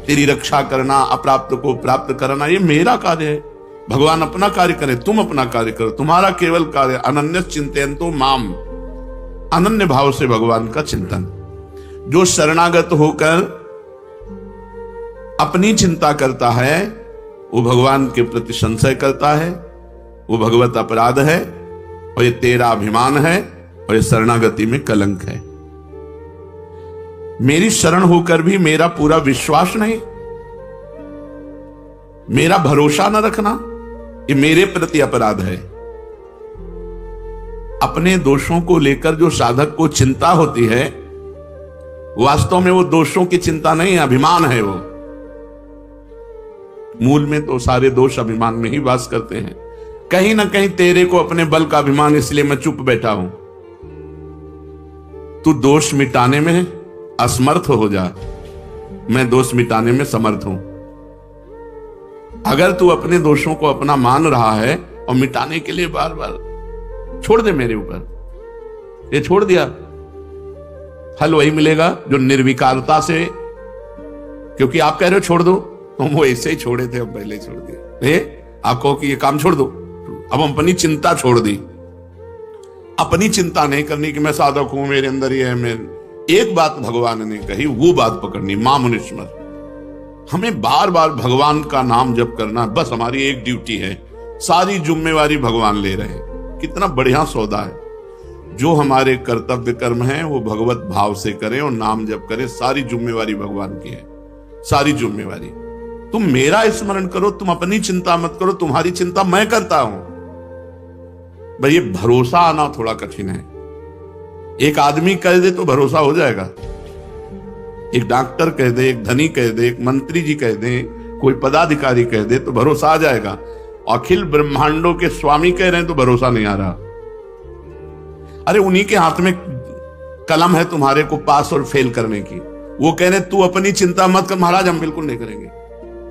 तेरी रक्षा करना, अप्राप्त को प्राप्त करना, ये मेरा कार्य है। भगवान अपना कार्य करे, तुम अपना कार्य करो, तुम्हारा केवल कार्य अनन्य चिंतयन्तो माम, अनन्य भाव से भगवान का चिंतन। जो शरणागत होकर अपनी चिंता करता है वो भगवान के प्रति संशय करता है, वो भगवत अपराध है, और ये तेरा अभिमान है, और ये शरणागति में कलंक है। मेरी शरण होकर भी मेरा पूरा विश्वास नहीं, मेरा भरोसा न रखना, ये मेरे प्रति अपराध है। अपने दोषों को लेकर जो साधक को चिंता होती है, वास्तव में वो दोषों की चिंता नहीं है, अभिमान है। वो मूल में तो सारे दोष अभिमान में ही वास करते हैं। कहीं ना कहीं तेरे को अपने बल का अभिमान, इसलिए मैं चुप बैठा हूं। तू दोष मिटाने में असमर्थ हो जा, मैं दोष मिटाने में समर्थ हूं। अगर तू अपने दोषों को अपना मान रहा है और मिटाने के लिए बार बार छोड़ दे मेरे ऊपर, ये छोड़ दिया, फल वही मिलेगा जो निर्विकारता से। क्योंकि आप कह रहे हो छोड़ दो, तो हम वो ऐसे ही छोड़े थे, हम पहले ही छोड़ दिए। आप कहो कि ये काम छोड़ दो, अब हम अपनी चिंता छोड़ दी। अपनी चिंता नहीं करनी कि मैं साधक हूं, मेरे अंदर ये है। मैं एक बात भगवान ने कही, वो बात पकड़नी, मां मुनिस्मर। हमें बार बार भगवान का नाम जप करना, बस हमारी एक ड्यूटी है। सारी जिम्मेवारी भगवान ले रहे हैं। कितना बढ़िया सौदा है। जो हमारे कर्तव्य कर्म हैं वो भगवत भाव से करें और नाम जप करें। सारी जिम्मेवारी भगवान की है, सारी जिम्मेवारी। तुम मेरा स्मरण करो, तुम अपनी चिंता मत करो, तुम्हारी चिंता मैं करता हूं। भाई ये भरोसा आना थोड़ा कठिन है। एक आदमी कह दे तो भरोसा हो जाएगा, एक डॉक्टर कह दे, एक धनी कह दे, एक मंत्री जी कह दे, कोई पदाधिकारी कह दे तो भरोसा आ जाएगा। अखिल ब्रह्मांडों के स्वामी कह रहे हैं तो भरोसा नहीं आ रहा। अरे उन्हीं के हाथ में कलम है तुम्हारे को पास और फेल करने की। वो कह रहे तू अपनी चिंता मत कर। महाराज हम बिल्कुल नहीं करेंगे,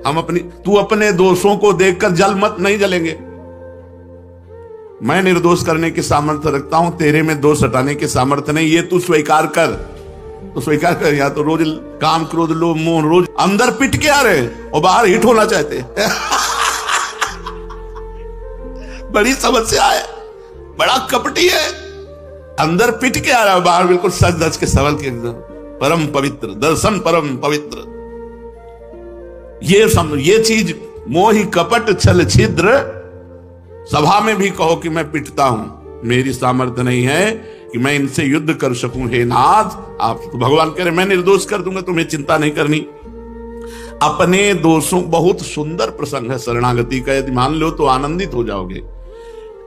हम तू अपने दोषों को देखकर जल मत, नहीं जलेंगे। मैं निर्दोष करने की सामर्थ्य रखता हूं, तेरे में दोष हटाने की सामर्थ्य नहीं। ये तू स्वीकार कर, तो स्वीकार कर। या तो रोज काम क्रोध लोभ मोह, रोज अंदर पिट के आ रहे और बाहर हिट होना चाहते। बड़ी समस्या है, बड़ा कपटी है। अंदर पिट के आ रहा है, बाहर बिल्कुल सच धज के सवल के एकदम परम पवित्र दर्शन, परम पवित्र। ये चीज मोहि कपट छल छिद्र। सभा में भी कहो कि मैं पिटता हूं, मेरी सामर्थ्य नहीं है कि मैं इनसे युद्ध कर सकूं। हे नाथ, आप तो भगवान कह रहे मैं निर्दोष कर दूंगा, तुम्हें चिंता नहीं करनी। अपने दोषों, बहुत सुंदर प्रसंग है शरणागति का, यदि मान लो तो आनंदित हो जाओगे।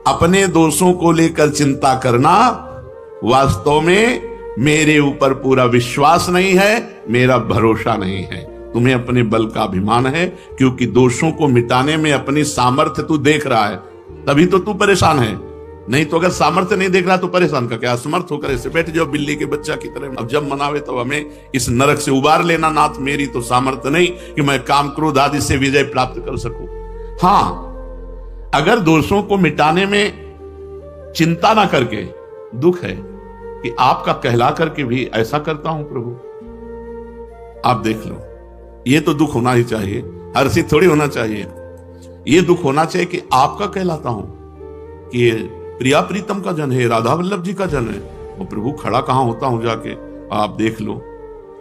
अपने दोषों को लेकर चिंता करना, वास्तव में मेरे ऊपर पूरा विश्वास नहीं है, मेरा भरोसा नहीं है। तुम्हें अपने बल का अभिमान है, क्योंकि दोषों को मिटाने में अपनी सामर्थ्य तू देख रहा है, तभी तो तू परेशान है। नहीं तो अगर सामर्थ्य नहीं देख रहा तो परेशान का क्या। असमर्थ होकर ऐसे बैठ जाओ बिल्ली के बच्चा की तरह। अब जब मनावे तो हमें इस नरक से उबार लेना। नाथ मेरी तो सामर्थ्य नहीं कि मैं काम क्रोध आदि से विजय प्राप्त कर सकूं। हां, अगर दोषों को मिटाने में चिंता ना करके, दुख है कि आपका कहला करके भी ऐसा करता हूं प्रभु, आप देख लो। ये तो दुख होना ही चाहिए, हर्षित थोड़ी होना चाहिए। ये दुख होना चाहिए कि आपका कहलाता हूं कि प्रिया प्रीतम का जन है, राधा वल्लभ जी का जन है। वो प्रभु खड़ा कहां होता हूं जाके, आप देख लो।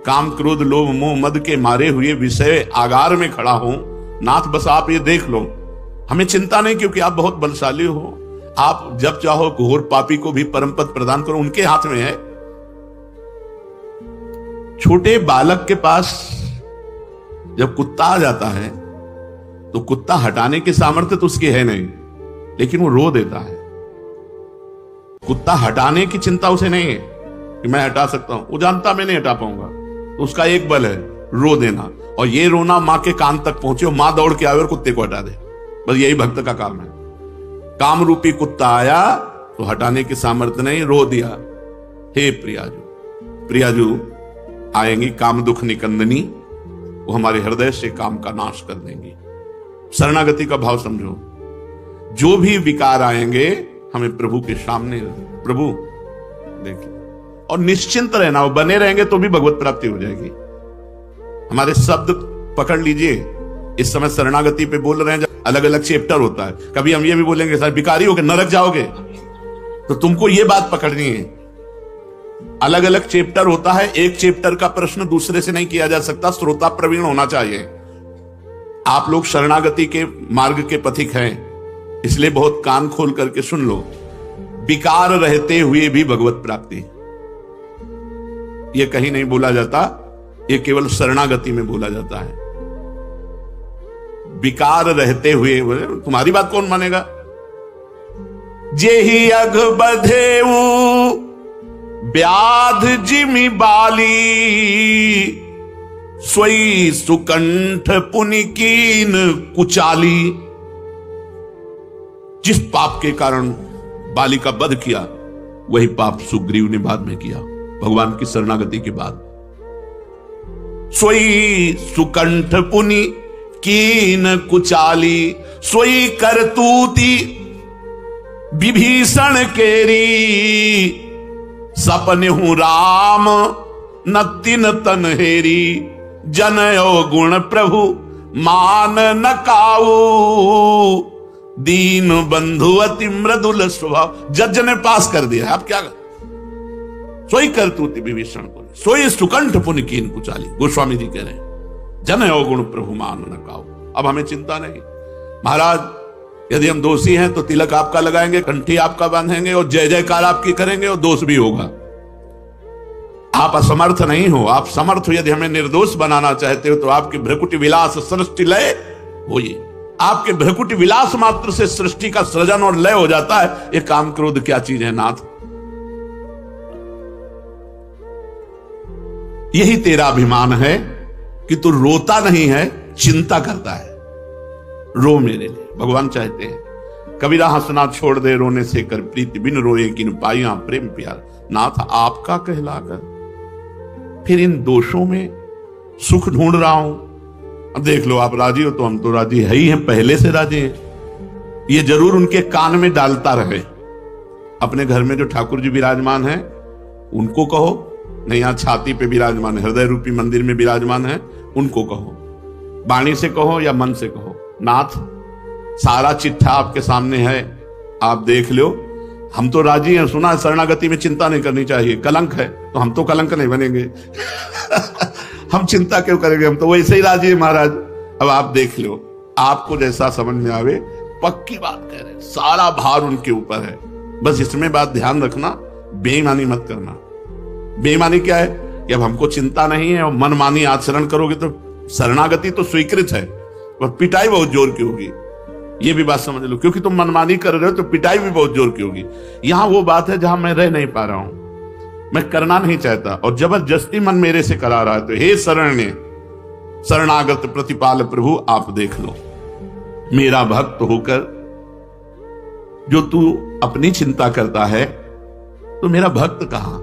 काम क्रोध लोभ मोह मद के मारे हुए विषय आगार में खड़ा हूं। नाथ बस आप ये देख लो। हमें चिंता नहीं, क्योंकि आप बहुत बलशाली हो। आप जब चाहो घोर पापी को भी परम पद प्रदान करो, उनके हाथ में है। छोटे बालक के पास जब कुत्ता आ जाता है तो कुत्ता हटाने की सामर्थ्य तो उसकी है नहीं, लेकिन वो रो देता है। कुत्ता हटाने की चिंता उसे नहीं है कि मैं हटा सकता हूं, वो जानता मैं नहीं हटा पाऊंगा, तो उसका एक बल है रो देना। और ये रोना मां के कान तक पहुंचे और मां दौड़ के आवे और कुत्ते को हटा दे। बस यही भक्त का काम है। काम रूपी कुत्ता आया तो हटाने की सामर्थ्य नहीं, रो दिया। हे प्रियाजू, प्रियाजू आएंगी काम दुख निकंदनी, वो हमारे हृदय से काम का नाश कर देंगी। शरणागति का भाव समझो। जो भी विकार आएंगे हमें प्रभु के सामने, प्रभु देखिए, और निश्चिंत रहना। वो बने रहेंगे तो भी भगवत प्राप्ति हो जाएगी। हमारे शब्द पकड़ लीजिए। इस समय शरणागति पे बोल रहे हैं, अलग अलग चैप्टर होता है। कभी हम ये भी बोलेंगे सर भिखारी होके नरक जाओगे, तो तुमको ये बात पकड़नी है। अलग अलग चैप्टर होता है, एक चैप्टर का प्रश्न दूसरे से नहीं किया जा सकता, श्रोता प्रवीण होना चाहिए। आप लोग शरणागति के मार्ग के पथिक हैं, इसलिए बहुत कान खोल करके सुन लो। विकार रहते हुए भी भगवत प्राप्ति, यह कहीं नहीं बोला जाता, यह केवल शरणागति में बोला जाता है। विकार रहते हुए, तुम्हारी बात कौन मानेगा? जेहि अघ बधेऊ व्याध जिमि बाली, सोई सुकंठ पुनिकीन कुचाली। जिस पाप के कारण बाली का वध किया, वही पाप सुग्रीव ने बाद में किया, भगवान की शरणागति के बाद। सोई सुकंठ पुनि कीन कुचाली, सोई करतूती विभीषण केरी। सपने हूं राम न तिन तन हेरी, जनयो गुण प्रभु मान न काऊ। दीन बंधु अति मृदुल स्वभाव, जज ने पास कर दिया। आप क्या सोई करतूति विभीषण को, सोई सुकंठ पुनि कीन कुचाली। गोस्वामी जी कह रहे हैं जनयो गुण प्रभु मान न काऊ। अब हमें चिंता नहीं। महाराज, यदि हम दोषी हैं तो तिलक आपका लगाएंगे, कंठी आपका बांधेंगे और जय जयकार आपकी करेंगे और दोष भी होगा। आप असमर्थ नहीं हो, आप समर्थ हो। यदि हमें निर्दोष बनाना चाहते हो तो आपके भ्रकुटी विलास सृष्टि लय होइए। आपके भ्रकुटी विलास मात्र से सृष्टि का सृजन और लय हो जाता है। ये काम क्रोध क्या चीज है नाथ? यही तेरा अभिमान है कि तू रोता नहीं है, चिंता करता है। रो मेरे लिए, भगवान चाहते हैं। कबीरा हंसना छोड़ दे रोने से कर प्रीति, बिन रोए किन पाइया प्रेम प्यार। नाथ आपका कहलाकर फिर इन दोषों में सुख ढूंढ रहा हूं। अब देख लो, आप राजी हो तो हम तो राजी है ही हैं, पहले से राजी हैं। ये जरूर उनके कान में डालता रहे। अपने घर में जो ठाकुर जी विराजमान हैं उनको कहो, नहीं यहाँ छाती पे विराजमान है, हृदय रूपी मंदिर में विराजमान है, उनको कहो। वाणी से कहो या मन से कहो, नाथ सारा चिट्ठा आपके सामने है, आप देख लो। हम तो राजी हैं। सुना है शरणागति में चिंता नहीं करनी चाहिए, कलंक है, तो हम तो कलंक नहीं बनेंगे। हम चिंता क्यों करेंगे, हम तो वैसे ही राजी हैं महाराज। अब आप देख लो, आपको जैसा समझ में आवे। पक्की बात कह रहे हैं, सारा भार उनके ऊपर है। बस इसमें बात ध्यान रखना, बेईमानी मत करना। बेईमानी क्या है कि अब हमको चिंता नहीं है और मनमानी आचरण करोगे तो शरणागति तो स्वीकृत है, और पिटाई बहुत जोर की होगी। ये भी बात समझ लो, क्योंकि तुम मनमानी कर रहे हो तो पिटाई भी बहुत जोर की होगी। यहां वो बात है जहां मैं रह नहीं पा रहा हूं, मैं करना नहीं चाहता और जबरदस्ती मन मेरे से करा रहा है। तो हे शरण्य शरणागत प्रतिपाल प्रभु, आप देख लो, मेरा भक्त होकर जो तू अपनी चिंता करता है, तो मेरा भक्त कहां?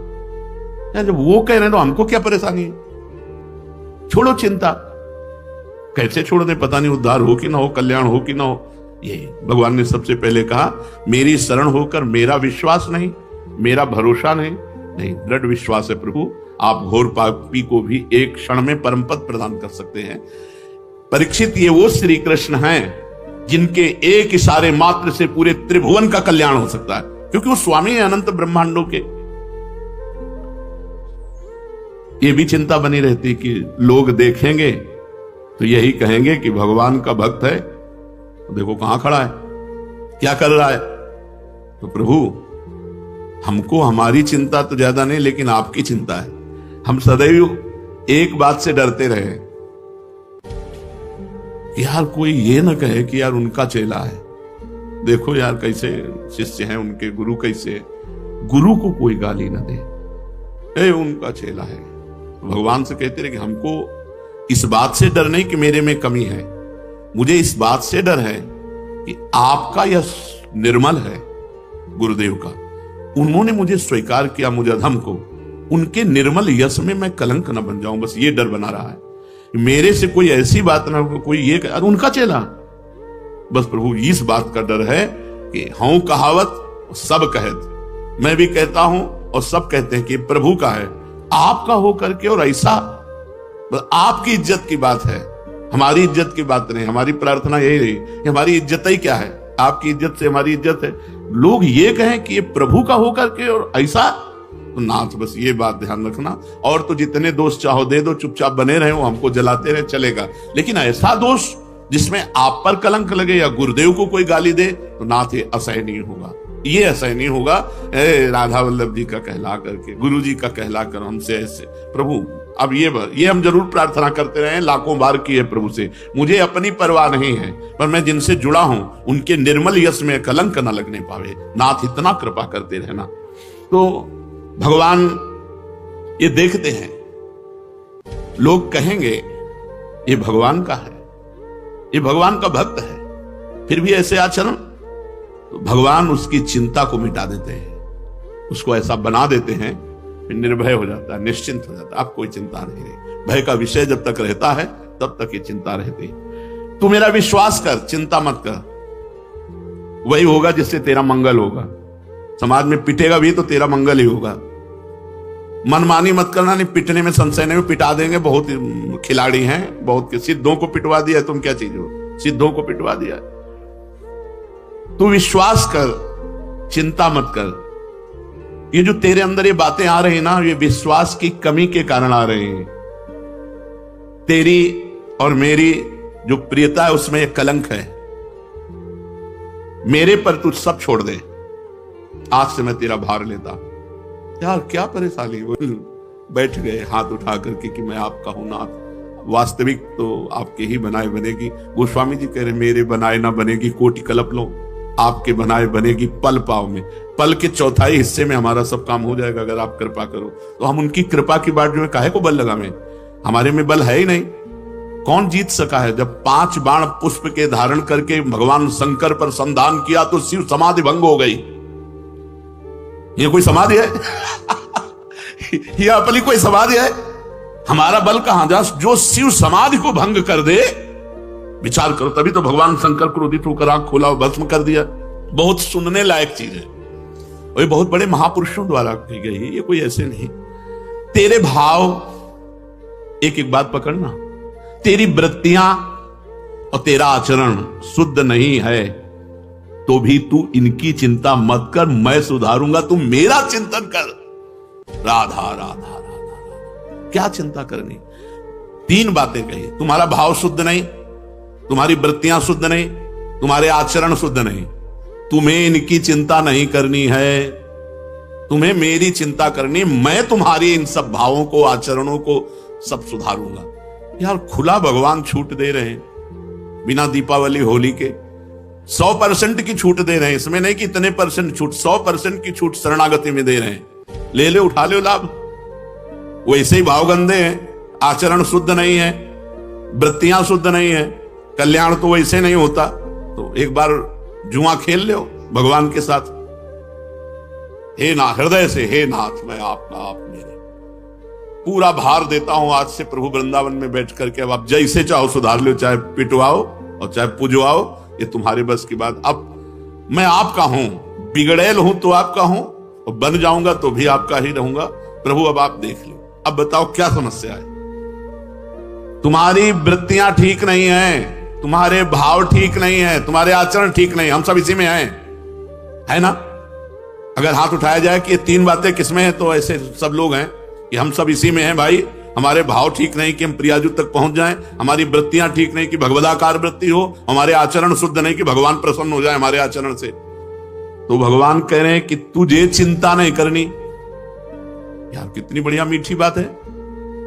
जब वो कह रहे हैं तो हमको क्या परेशानी है? छोड़ो चिंता। कैसे छोड़ दे पता नहीं, उद्धार हो कि ना हो, कल्याण हो कि ना हो। ये भगवान ने सबसे पहले कहा, मेरी शरण होकर मेरा विश्वास नहीं, मेरा भरोसा नहीं, दृढ़ विश्वास है प्रभु। आप घोर पापी को भी एक क्षण में परम पद प्रदान कर सकते हैं। परीक्षित, ये वो श्री कृष्ण हैं जिनके एक इशारे मात्र से पूरे त्रिभुवन का कल्याण हो सकता है, क्योंकि वो स्वामी है अनंत ब्रह्मांडों के। ये भी चिंता बनी रहती कि लोग देखेंगे तो यही कहेंगे कि भगवान का भक्त है, देखो कहां खड़ा है, क्या कर रहा है। तो प्रभु, हमको हमारी चिंता तो ज्यादा नहीं, लेकिन आपकी चिंता है। हम सदैव एक बात से डरते रहे, यार कोई ये ना कहे कि यार उनका चेला है, देखो यार कैसे शिष्य हैं उनके, गुरु कैसे, गुरु को कोई गाली ना दे, उनका चेला है। भगवान से कहते रहे कि हमको इस बात से डर नहीं कि मेरे में कमी है, मुझे इस बात से डर है कि आपका यश निर्मल है, गुरुदेव का। उन्होंने मुझे स्वीकार किया, मुझे अधम को, उनके निर्मल यश में मैं कलंक न बन जाऊं, बस ये डर बना रहा है। मेरे से कोई ऐसी बात ना हो, कोई ये उनका चेला, बस प्रभु इस बात का डर है कि हूं कहावत सब कहत, मैं भी कहता हूं और सब कहते हैं कि प्रभु का है, आपका हो करके और ऐसा, आपकी इज्जत की बात है, हमारी इज्जत की बात नहीं, हमारी प्रार्थना यही रही कि हमारी इज्जत ही क्या है, आपकी इज्जत से हमारी इज्जत है। लोग ये कहें कि ये प्रभु का होकर के और ऐसा, तो नाथ बस ये बात ध्यान रखना। और तो जितने दोष चाहो दे दो, चुपचाप बने रहे हो, हमको जलाते रहे चलेगा, लेकिन ऐसा दोष जिसमें आप पर कलंक लगे या गुरुदेव को कोई गाली दे, तो नाथ ये असहनीय होगा, ये असहनीय होगा। राधा वल्लभ जी का कहला करके, गुरु जी का कहला कर हमसे ऐसे प्रभु। अब ये हम जरूर प्रार्थना करते रहे, लाखों बार की है प्रभु से, मुझे अपनी परवाह नहीं है, पर मैं जिनसे जुड़ा हूं उनके निर्मल यश में कलंक न लगने पावे, नाथ इतना कृपा करते रहना। तो भगवान ये देखते हैं, लोग कहेंगे ये भगवान का है, ये भगवान का भक्त है, फिर भी ऐसे आचरण, तो भगवान उसकी चिंता को मिटा देते हैं, उसको ऐसा बना देते हैं, फिर निर्भय हो जाता है, निश्चिंत हो जाता है। अब कोई चिंता नहीं रही। भय का विषय जब तक रहता है तब तक ये चिंता रहती है। तू मेरा विश्वास कर, चिंता मत कर, वही होगा जिससे तेरा मंगल होगा। समाज में पिटेगा भी तो तेरा मंगल ही होगा। मनमानी मत करना, नहीं पिटने में संशय नहीं, पिटा देंगे, बहुत खिलाड़ी हैं, बहुत के सिद्धों को पिटवा दिया, तुम क्या चीज हो, सिद्धों को पिटवा दिया। तू विश्वास कर, चिंता मत कर। ये जो तेरे अंदर ये बातें आ रही ना, ये विश्वास की कमी के कारण आ रही हैं। तेरी और मेरी जो प्रियता है उसमें एक कलंक है। मेरे पर तू सब छोड़ दे, आज से मैं तेरा भार लेता। यार क्या परेशानी, बैठ गए हाथ उठा करके कि मैं आपका हूं नाथ। वास्तविक तो आपके ही बनाए बनेगी। गोस्वामी जी कह रहे मेरे बनाए ना बनेगी कोटि कल्प लो, आपके बनाए बनेगी पल पाव में। पल के चौथाई हिस्से में हमारा सब काम हो जाएगा अगर आप कृपा करो। तो हम उनकी कृपा की बात जो है, काहे को बल लगावे, हमारे में बल है ही नहीं। कौन जीत सका है? जब 5 बाण पुष्प के धारण करके भगवान शंकर पर संधान किया तो शिव समाधि भंग हो गई। ये कोई समाधि है? ये अपनी कोई समाधि है? हमारा बल कहां जा जो शिव समाधि को भंग कर दे। विचार करो, तभी तो भगवान शंकर क्रोधित होकर आंख खोला और भस्म कर दिया। बहुत सुनने लायक चीज है, और ये बहुत बड़े महापुरुषों द्वारा की गई है, ये कोई ऐसे नहीं। तेरे भाव, एक एक बात पकड़ना, तेरी वृत्तियां और तेरा आचरण शुद्ध नहीं है तो भी तू इनकी चिंता मत कर, मैं सुधारूंगा, तू मेरा चिंतन कर। राधा राधा राधा, क्या चिंता करनी? 3 बातें कही, तुम्हारा भाव शुद्ध नहीं, तुम्हारी वृत्तियां शुद्ध नहीं, तुम्हारे आचरण शुद्ध नहीं, तुम्हें इनकी चिंता नहीं करनी है, तुम्हें मेरी चिंता करनी। मैं तुम्हारी इन सब भावों को, आचरणों को सब सुधारूंगा। यार खुला भगवान छूट दे रहे हैं, बिना दीपावली होली के 100% की छूट दे रहे हैं। इसमें नहीं कि इतने परसेंट छूट, 100% की छूट शरणागति में दे रहे हैं। ले ले, उठा लो लाभ। वैसे ही भाव गंदे हैं, आचरण शुद्ध नहीं है, वृत्तियां शुद्ध नहीं है, कल्याण तो वैसे नहीं होता। तो एक बार जुआ खेल लो भगवान के साथ। हे ना, हृदय से हे नाथ, मैं आपका, आप मेरे, पूरा भार देता हूं आज से प्रभु वृंदावन में बैठ करके। अब आप जैसे चाहो सुधार लो, चाहे पिटवाओ और चाहे पुजवाओ, ये तुम्हारे बस की बात। अब मैं आपका हूं, बिगड़ेल हूं तो आपका हूं, और बन जाऊंगा तो भी आपका ही रहूंगा। प्रभु अब आप देख लो, अब बताओ क्या समस्या है? तुम्हारी वृत्तियां ठीक नहीं है, तुम्हारे भाव ठीक नहीं है, तुम्हारे आचरण ठीक नहीं। हम सब इसी में हैं, है ना? अगर हाथ उठाया जाए कि ये 3 बातें किसमें हैं, तो ऐसे सब लोग हैं कि हम सब इसी में हैं भाई। हमारे भाव ठीक नहीं कि हम प्रियाजू तक पहुंच जाएं, हमारी वृत्तियां ठीक नहीं कि भगवदाकार वृत्ति हो, हमारे आचरण शुद्ध नहीं कि भगवान प्रसन्न हो जाए हमारे आचरण से। तो भगवान कह रहे हैं कि तुझे चिंता नहीं करनी। यार कितनी बढ़िया मीठी बात है।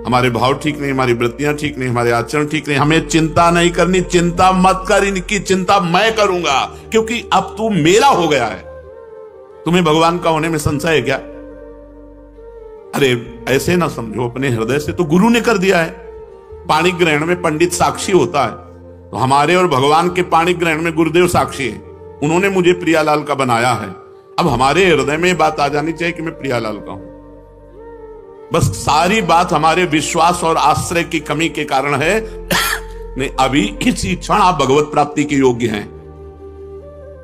हमारे भाव ठीक नहीं, हमारी वृत्तियां ठीक नहीं, हमारे आचरण ठीक नहीं, हमें चिंता नहीं करनी। चिंता मत कर, इनकी चिंता मैं करूंगा, क्योंकि अब तू मेरा हो गया है। तुम्हें भगवान का होने में संशय है क्या? अरे ऐसे ना समझो अपने हृदय से, तो गुरु ने कर दिया है। पाणी ग्रहण में पंडित साक्षी होता है, तो हमारे और भगवान के पाणी ग्रहण में गुरुदेव साक्षी है। उन्होंने मुझे प्रियालाल का बनाया है। अब हमारे हृदय में बात आ जानी चाहिए कि मैं प्रियालाल का हूं। बस सारी बात हमारे विश्वास और आश्रय की कमी के कारण है। नहीं, अभी इसी क्षण आप भगवत प्राप्ति के योग्य हैं।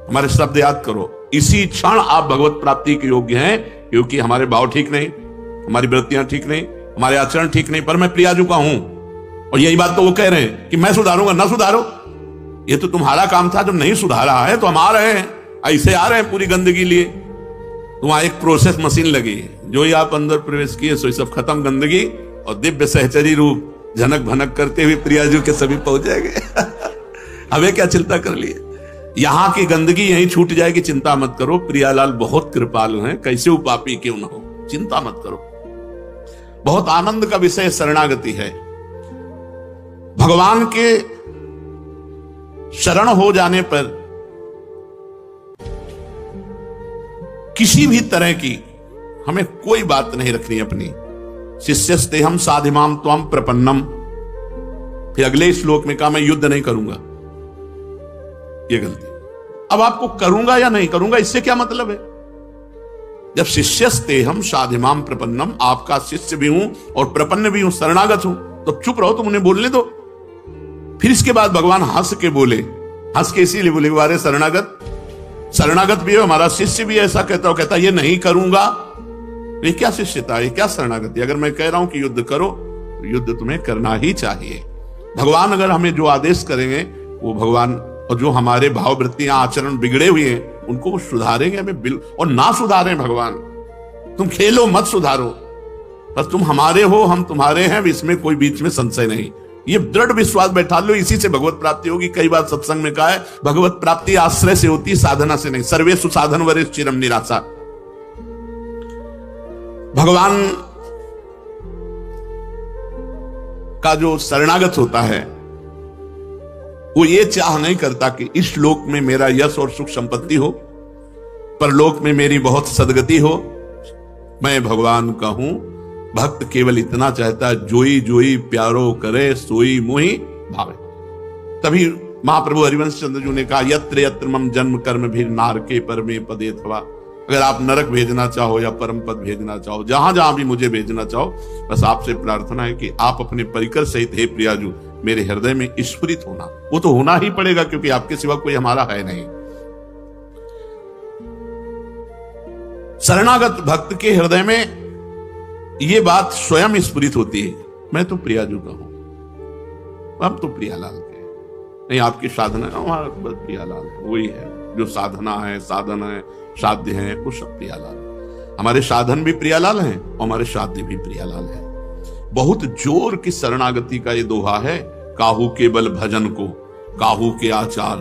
हमारे शब्द याद करो, इसी क्षण आप भगवत प्राप्ति के योग्य हैं, क्योंकि हमारे भाव ठीक नहीं, हमारी वृत्तियां ठीक नहीं, हमारे आचरण ठीक नहीं, पर मैं प्रियाजू का हूं। और यही बात तो वो कह रहे हैं कि मैं सुधारूंगा, ना सुधारो, ये तो तुम्हारा काम था, जब नहीं सुधारा है तो हम आ रहे हैं, ऐसे आ रहे हैं पूरी गंदगी लिए। तो वहां एक प्रोसेस मशीन लगी है, जो ही आप अंदर प्रवेश किए सो सब खत्म गंदगी, और दिव्य सहचरी रूप झनक भनक करते हुए प्रियाजू के सभी पहुंच जाएंगे। हमें क्या चिंता कर लिए, यहां की गंदगी यहीं छूट जाएगी, चिंता मत करो। प्रियालाल बहुत कृपालु हैं, कैसे वो पापी क्यों ना हो, चिंता मत करो। बहुत आनंद का विषय शरणागति है। भगवान के शरण हो जाने पर किसी भी तरह की हमें कोई बात नहीं रखनी अपनी। शिष्यस्तेहम साधिमाम त्वम प्रपन्नम। फिर अगले श्लोक में कहा मैं युद्ध नहीं करूंगा, ये गलती। अब आपको करूंगा या नहीं करूंगा इससे क्या मतलब है? जब शिष्यस्तेहम साधिमाम प्रपन्नम, आपका शिष्य भी हूं और प्रपन्न भी हूं, शरणागत हूं, तो चुप रहो, तुम उन्हें बोलने दो। फिर इसके बाद भगवान हंस के बोले, हंस के इसीलिए बोले बारे शरणागत भी है, हमारा शिष्य भी ऐसा कहता हो, कहता ये नहीं करूंगा। ये क्या शिष्यता, ये क्या शरणागति? अगर मैं कह रहा हूं कि युद्ध करो, युद्ध तुम्हें करना ही चाहिए। भगवान अगर हमें जो आदेश करेंगे वो भगवान, और जो हमारे भाव वृत्तियां आचरण बिगड़े हुए हैं उनको वो सुधारेंगे हमें, और ना सुधारें भगवान, तुम खेलो मत सुधारो, बस तुम हमारे हो हम तुम्हारे हैं, इसमें कोई बीच में संशय नहीं। ये दृढ़ विश्वास बैठा लो, इसी से भगवत प्राप्ति होगी। कई बार सत्संग में कहा है भगवत प्राप्ति आश्रय से होती, साधना से नहीं। सर्वेषु साधन वरेषु चिरम निराशा। भगवान का जो शरणागत होता है वो ये चाह नहीं करता कि इस लोक में मेरा यश और सुख संपत्ति हो, परलोक में मेरी बहुत सदगति हो। मैं भगवान का हूं। भक्त केवल इतना चाहता है, जोई जोई प्यारो करे सोई मोहि भावे। तभी महाप्रभु हरिवंश चंद्र जी ने कहा, यत्र यत्र मम जन्म कर्म भी नारके परमे पदे थवा। अगर आप नरक भेजना चाहो या परम पद भेजना चाहो, जहां जहां भी मुझे भेजना चाहो, बस आपसे प्रार्थना है कि आप अपने परिकर सहित हे प्रियाजू मेरे हृदय में स्फुरित होना। वो तो होना ही पड़ेगा, क्योंकि आपके सिवा कोई हमारा है नहीं। शरणागत भक्त के हृदय में ये बात स्वयं स्फुरित होती है, मैं तो प्रियाजू का हूं, हम तो प्रियालाल के नहीं। आपकी साधना हमारा प्रियालाल है, वही है जो साधना है, साधन है, साध्य है, वो सब प्रियालाल। हमारे साधन भी प्रियालाल हैं और हमारे साध्य भी प्रियालाल हैं। बहुत जोर की शरणागति का ये दोहा है, काहू के बल भजन को काहू के आचार,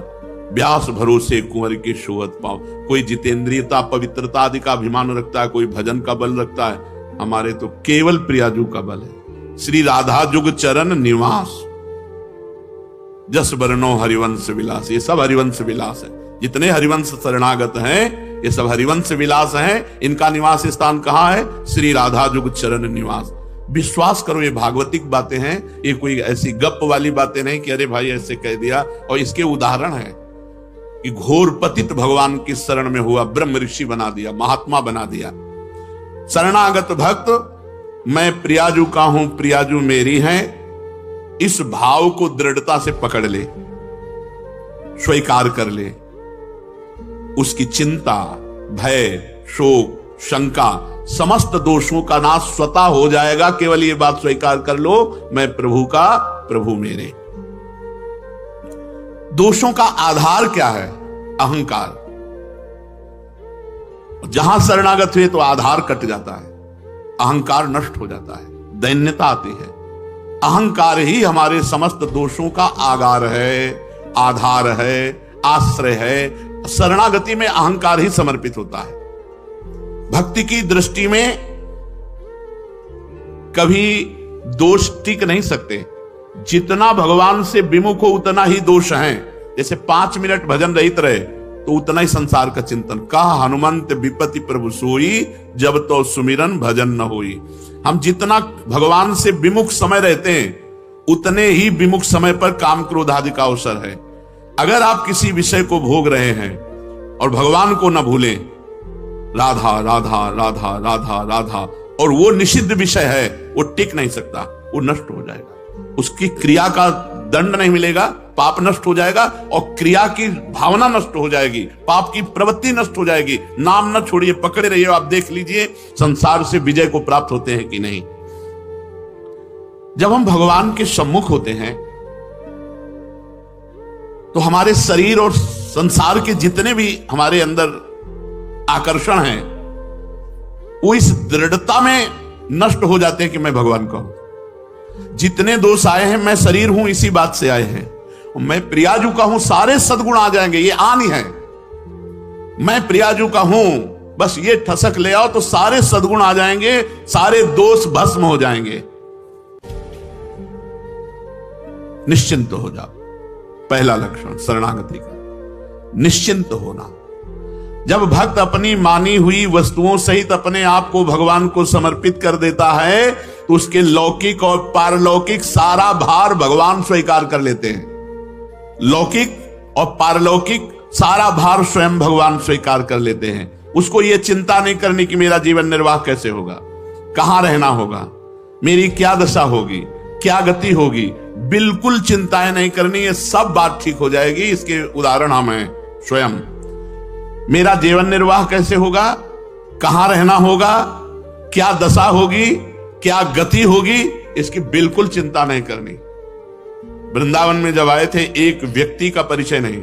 व्यास भरोसे कुंवर के सोहत पाओ। कोई जितेंद्रियता पवित्रता आदि का अभिमान रखता है, कोई भजन का बल रखता है, हमारे तो केवल प्रियाजू का बल है। श्री राधा जुग चरण निवास, जस वर्णो हरिवंश विलास। ये सब हरिवंश विलास है, जितने हरिवंश शरणागत हैं ये सब हरिवंश विलास हैं। इनका निवास स्थान कहां है? श्री राधा जुग चरण निवास। विश्वास करो ये भागवतिक बातें हैं, ये कोई ऐसी गप वाली बातें नहीं कि अरे भाई ऐसे कह दिया। और इसके उदाहरण है कि घोर पतित भगवान की शरण में हुआ, ब्रह्म ऋषि बना दिया, महात्मा बना दिया। शरणागत भक्त मैं प्रियाजू का हूं, प्रियाजू मेरी है, इस भाव को दृढ़ता से पकड़ ले, स्वीकार कर ले। उसकी चिंता, भय, शोक, शंका, समस्त दोषों का नाश स्वतः हो जाएगा। केवल ये बात स्वीकार कर लो, मैं प्रभु का, प्रभु मेरे। दोषों का आधार क्या है? अहंकार। जहां शरणागत हुए तो आधार कट जाता है, अहंकार नष्ट हो जाता है, दैन्यता आती है। अहंकार ही हमारे समस्त दोषों का आगार है, आधार है, आश्रय है। शरणागति में अहंकार ही समर्पित होता है। भक्ति की दृष्टि में कभी दोष टिक नहीं सकते। जितना भगवान से विमुख हो उतना ही दोष है। जैसे 5 मिनट भजन रहित रहे तो उतना ही संसार का चिंतन। कहा हनुमंत विपति प्रभु सोई, जब तो सुमिरन भजन न होई। हम जितना भगवान से विमुख समय रहते हैं उतने ही विमुख समय पर काम क्रोध आदि का अवसर है। अगर आप किसी विषय को भोग रहे हैं और भगवान को न भूलें, राधा राधा राधा राधा राधा, और वो निषिद्ध विषय है, वो टिक नहीं सकता, वो नष्ट हो जाएगा। उसकी क्रिया का दंड नहीं मिलेगा, पाप नष्ट हो जाएगा और क्रिया की भावना नष्ट हो जाएगी, पाप की प्रवृत्ति नष्ट हो जाएगी। नाम न छोड़िए, पकड़े रहिए। आप देख लीजिए संसार से विजय को प्राप्त होते हैं कि नहीं। जब हम भगवान के सम्मुख होते हैं तो हमारे शरीर और संसार के जितने भी हमारे अंदर आकर्षण हैं वो इस दृढ़ता में नष्ट हो जाते हैं कि मैं भगवान का हूं। जितने दोष आए हैं मैं शरीर हूं इसी बात से आए हैं, मैं प्रियाजू का हूं सारे सद्गुण आ जाएंगे, ये आन ही है। मैं प्रियाजू का हूं बस ये ठसक ले आओ तो सारे सद्गुण आ जाएंगे, सारे दोष भस्म हो जाएंगे। निश्चिंत हो जाओ, पहला लक्षण शरणागति का निश्चिंत होना। जब भक्त अपनी मानी हुई वस्तुओं सहित अपने आप को भगवान को समर्पित कर देता है तो उसके लौकिक और पारलौकिक सारा भार भगवान स्वीकार कर लेते हैं। लौकिक और पारलौकिक सारा भार स्वयं भगवान स्वीकार कर लेते हैं। उसको यह चिंता नहीं करनी कि मेरा जीवन निर्वाह कैसे होगा, कहां रहना होगा, मेरी क्या दशा होगी, क्या गति होगी, बिल्कुल चिंताएं नहीं करनी, ये सब बात ठीक हो जाएगी। इसके उदाहरण हम हैं स्वयं। मेरा जीवन निर्वाह कैसे होगा, कहां रहना होगा, क्या दशा होगी, क्या गति होगी, इसकी बिल्कुल चिंता नहीं करनी। वृंदावन में जब आए थे एक व्यक्ति का परिचय नहीं,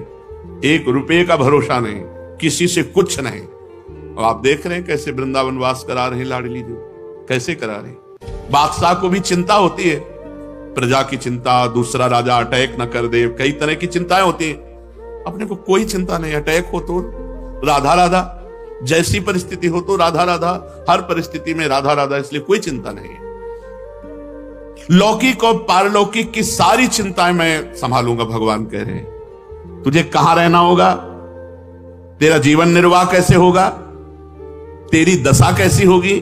एक रुपए का भरोसा नहीं, किसी से कुछ नहीं। और आप देख रहे हैं कैसे वृंदावन वास करा रहे हैं लाडली जी, कैसे करा रहे। बादशाह को भी चिंता होती है, प्रजा की चिंता, दूसरा राजा अटैक न कर दे, कई तरह की चिंताएं होती हैं। अपने को कोई चिंता नहीं, अटैक हो तो राधा राधा, जैसी परिस्थिति हो तो राधा राधा, हर परिस्थिति में राधा राधा, इसलिए कोई चिंता नहीं है। लौकिक और पारलौकिक की सारी चिंताएं मैं संभालूंगा, भगवान कह रहे हैं। तुझे कहां रहना होगा, तेरा जीवन निर्वाह कैसे होगा, तेरी दशा कैसी होगी,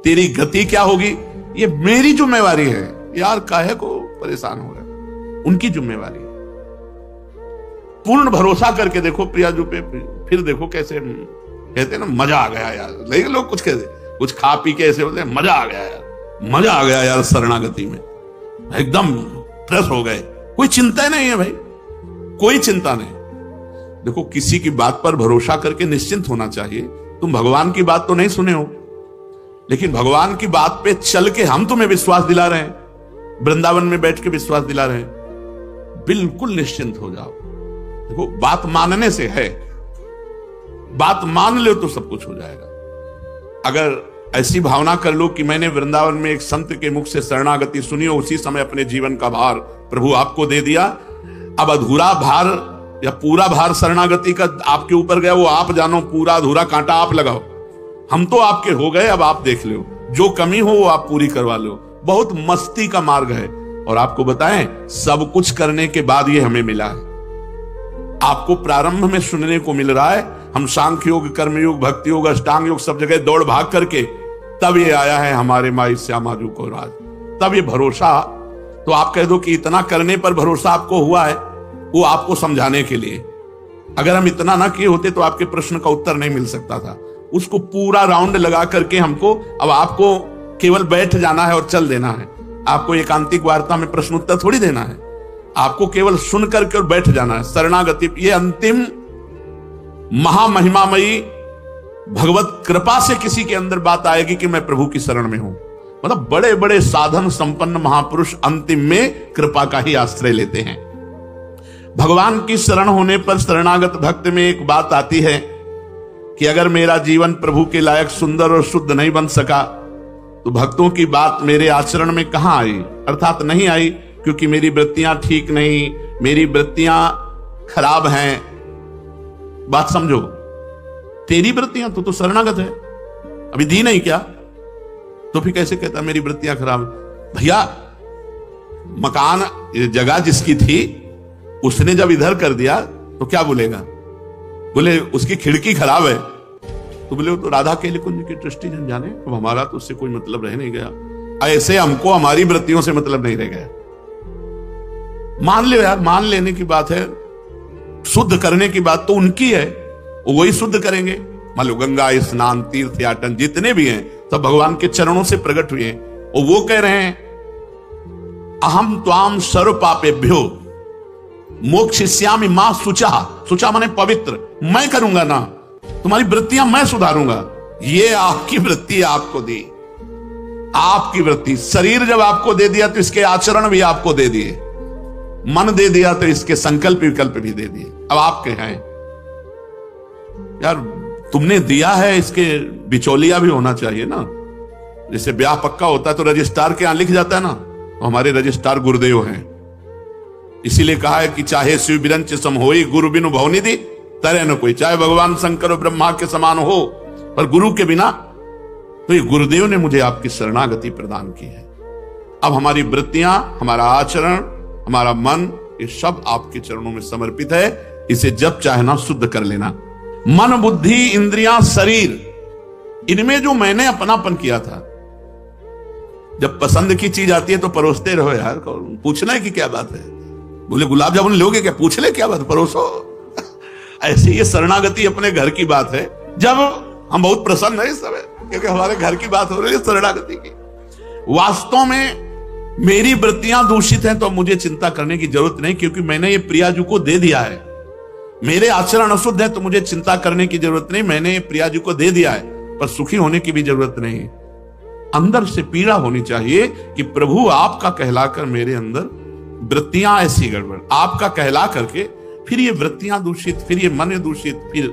तेरी गति क्या होगी, ये मेरी जिम्मेवारी है। यार काहे को परेशान हो रहे, उनकी जिम्मेवारी है। पूर्ण भरोसा करके देखो प्रियाजू पे, फिर देखो कैसे कहते हैं ना, मजा आ गया यार। लेकिन लोग कुछ कहते, कुछ खा पी के ऐसे बोलते हैं मजा आ गया यार, मजा आ गया यार शरणागति में, एकदम फ्रेश हो गए, कोई चिंता नहीं है भाई, कोई चिंता नहीं। देखो किसी की बात पर भरोसा करके निश्चिंत होना चाहिए। तुम भगवान की बात तो नहीं सुने हो, लेकिन भगवान की बात पे चल के हम तुम्हें विश्वास दिला रहे हैं, वृंदावन में बैठ के विश्वास दिला रहे हैं। बिल्कुल निश्चिंत हो जाओ। देखो बात मानने से है, बात मान लो तो सब कुछ हो जाएगा। अगर ऐसी भावना कर लो कि मैंने वृंदावन में एक संत के मुख से शरणागति सुनी और उसी समय अपने जीवन का भार प्रभु आपको दे दिया, अब अधूरा भार या पूरा भार शरणागति का आपके ऊपर गया, वो आप जानो, पूरा अधूरा कांटा आप लगाओ। हम तो आपके हो गए, अब आप देख लो, जो कमी हो वो आप पूरी करवा लो। बहुत मस्ती का मार्ग है। और आपको बताएं, सब कुछ करने के बाद ये हमें मिला है। आपको प्रारंभ में सुनने को मिल रहा है, हम सांख्य योग, कर्मयोग, भक्ति योग, अष्टांग योग सब जगह दौड़ भाग करके तब ये आया है हमारे माई श्यामाजू को राज। तब ये भरोसा, तो आप कह दो कि इतना करने पर भरोसा आपको हुआ है, वो आपको समझाने के लिए। अगर हम इतना ना किए होते तो आपके प्रश्न का उत्तर नहीं मिल सकता था। उसको पूरा राउंड लगा करके हमको, अब आपको केवल बैठ जाना है और चल देना है। आपको एकांतिक वार्ता में प्रश्न उत्तर थोड़ी देना है, आपको केवल सुन करके और बैठ जाना है। शरणागति ये अंतिम महामहिमामयी भगवत कृपा से किसी के अंदर बात आएगी कि मैं प्रभु की शरण में हूं। मतलब बड़े बड़े साधन संपन्न महापुरुष अंतिम में कृपा का ही आश्रय लेते हैं। भगवान की शरण होने पर शरणागत भक्त में एक बात आती है कि अगर मेरा जीवन प्रभु के लायक सुंदर और शुद्ध नहीं बन सका तो भक्तों की बात मेरे आचरण में कहां आई, अर्थात नहीं आई, क्योंकि मेरी वृत्तियां ठीक नहीं, मेरी वृत्तियां खराब हैं। बात समझो, तेरी वृत्तियां, तो शरणागत है, अभी दी नहीं क्या, तो फिर कैसे कहता मेरी वृत्तियां खराब? भैया मकान जगह जिसकी थी उसने जब इधर कर दिया तो क्या बोलेगा? बोले उसकी खिड़की खराब है, तो बोले वो तो राधा के कुंज की दृष्टि जन जाने, अब हमारा तो उससे कोई मतलब रह नहीं गया। ऐसे हमको हमारी वृत्तियों से मतलब नहीं रह गया। मान ले यार, मान लेने की बात है, शुद्ध करने की बात तो उनकी है, वही शुद्ध करेंगे। मान लो गंगा स्नान, तीर्थ याटन जितने भी हैं सब भगवान के चरणों से प्रकट हुए हैं, और वो कह रहे हैं अहम त्वाम सर्व पापेभ्यो मोक्षयिष्यामि मां शुचा। शुचा माने पवित्र, मैं करूंगा ना, तुम्हारी वृत्तियां मैं सुधारूंगा। ये आपकी वृत्ति आपको दी, आपकी वृत्ति, शरीर जब आपको दे दिया तो इसके आचरण भी आपको दे दिए, मन दे दिया तो इसके संकल्प विकल्प भी दे दिए। अब आपके हैं यार, तुमने दिया है, इसके बिचौलिया भी होना चाहिए ना। जैसे ब्याह पक्का होता है तो रजिस्ट्रार के यहां लिख जाता है ना, तो हमारे रजिस्ट्रार गुरुदेव हैं। इसीलिए कहा है कि चाहे शिव बिरंच सम होई गुरु बिनु भवनिधि तरे न कोई, चाहे भगवान शंकर और ब्रह्मा के समान हो पर गुरु के बिना, तो ये गुरुदेव ने मुझे आपकी शरणागति प्रदान की है। अब हमारी वृत्तियां, हमारा आचरण, हमारा मन, ये सब आपके चरणों में समर्पित है। इसे जब चाहना शुद्ध कर लेना। मन, बुद्धि, इंद्रियां, शरीर, इनमें जो मैंने अपनापन किया था, जब पसंद की चीज आती है तो परोसते रहो यार, पूछना है कि क्या बात है, बोले गुलाब जामुन लोगे क्या, पूछ ले क्या बात, परोसो। ऐसे ये शरणागति अपने घर की बात है। जब हम बहुत प्रसन्न है इस समय क्योंकि हमारे घर की बात हो रही है शरणागति की। वास्तव में मेरी वृत्तियां दूषित हैं तो मुझे चिंता करने की जरूरत नहीं, क्योंकि मैंने ये प्रियाजू को दे दिया है। मेरे आचरण अशुद्ध है तो मुझे चिंता करने की जरूरत नहीं, मैंने ये प्रियाजू को दे दिया है, पर सुखी होने की भी जरूरत नहीं है। अंदर से पीड़ा होनी चाहिए कि प्रभु आपका कहलाकर मेरे अंदर वृत्तियां ऐसी गड़बड़, आपका कहला करके फिर ये वृत्तियां दूषित, फिर ये मन दूषित, फिर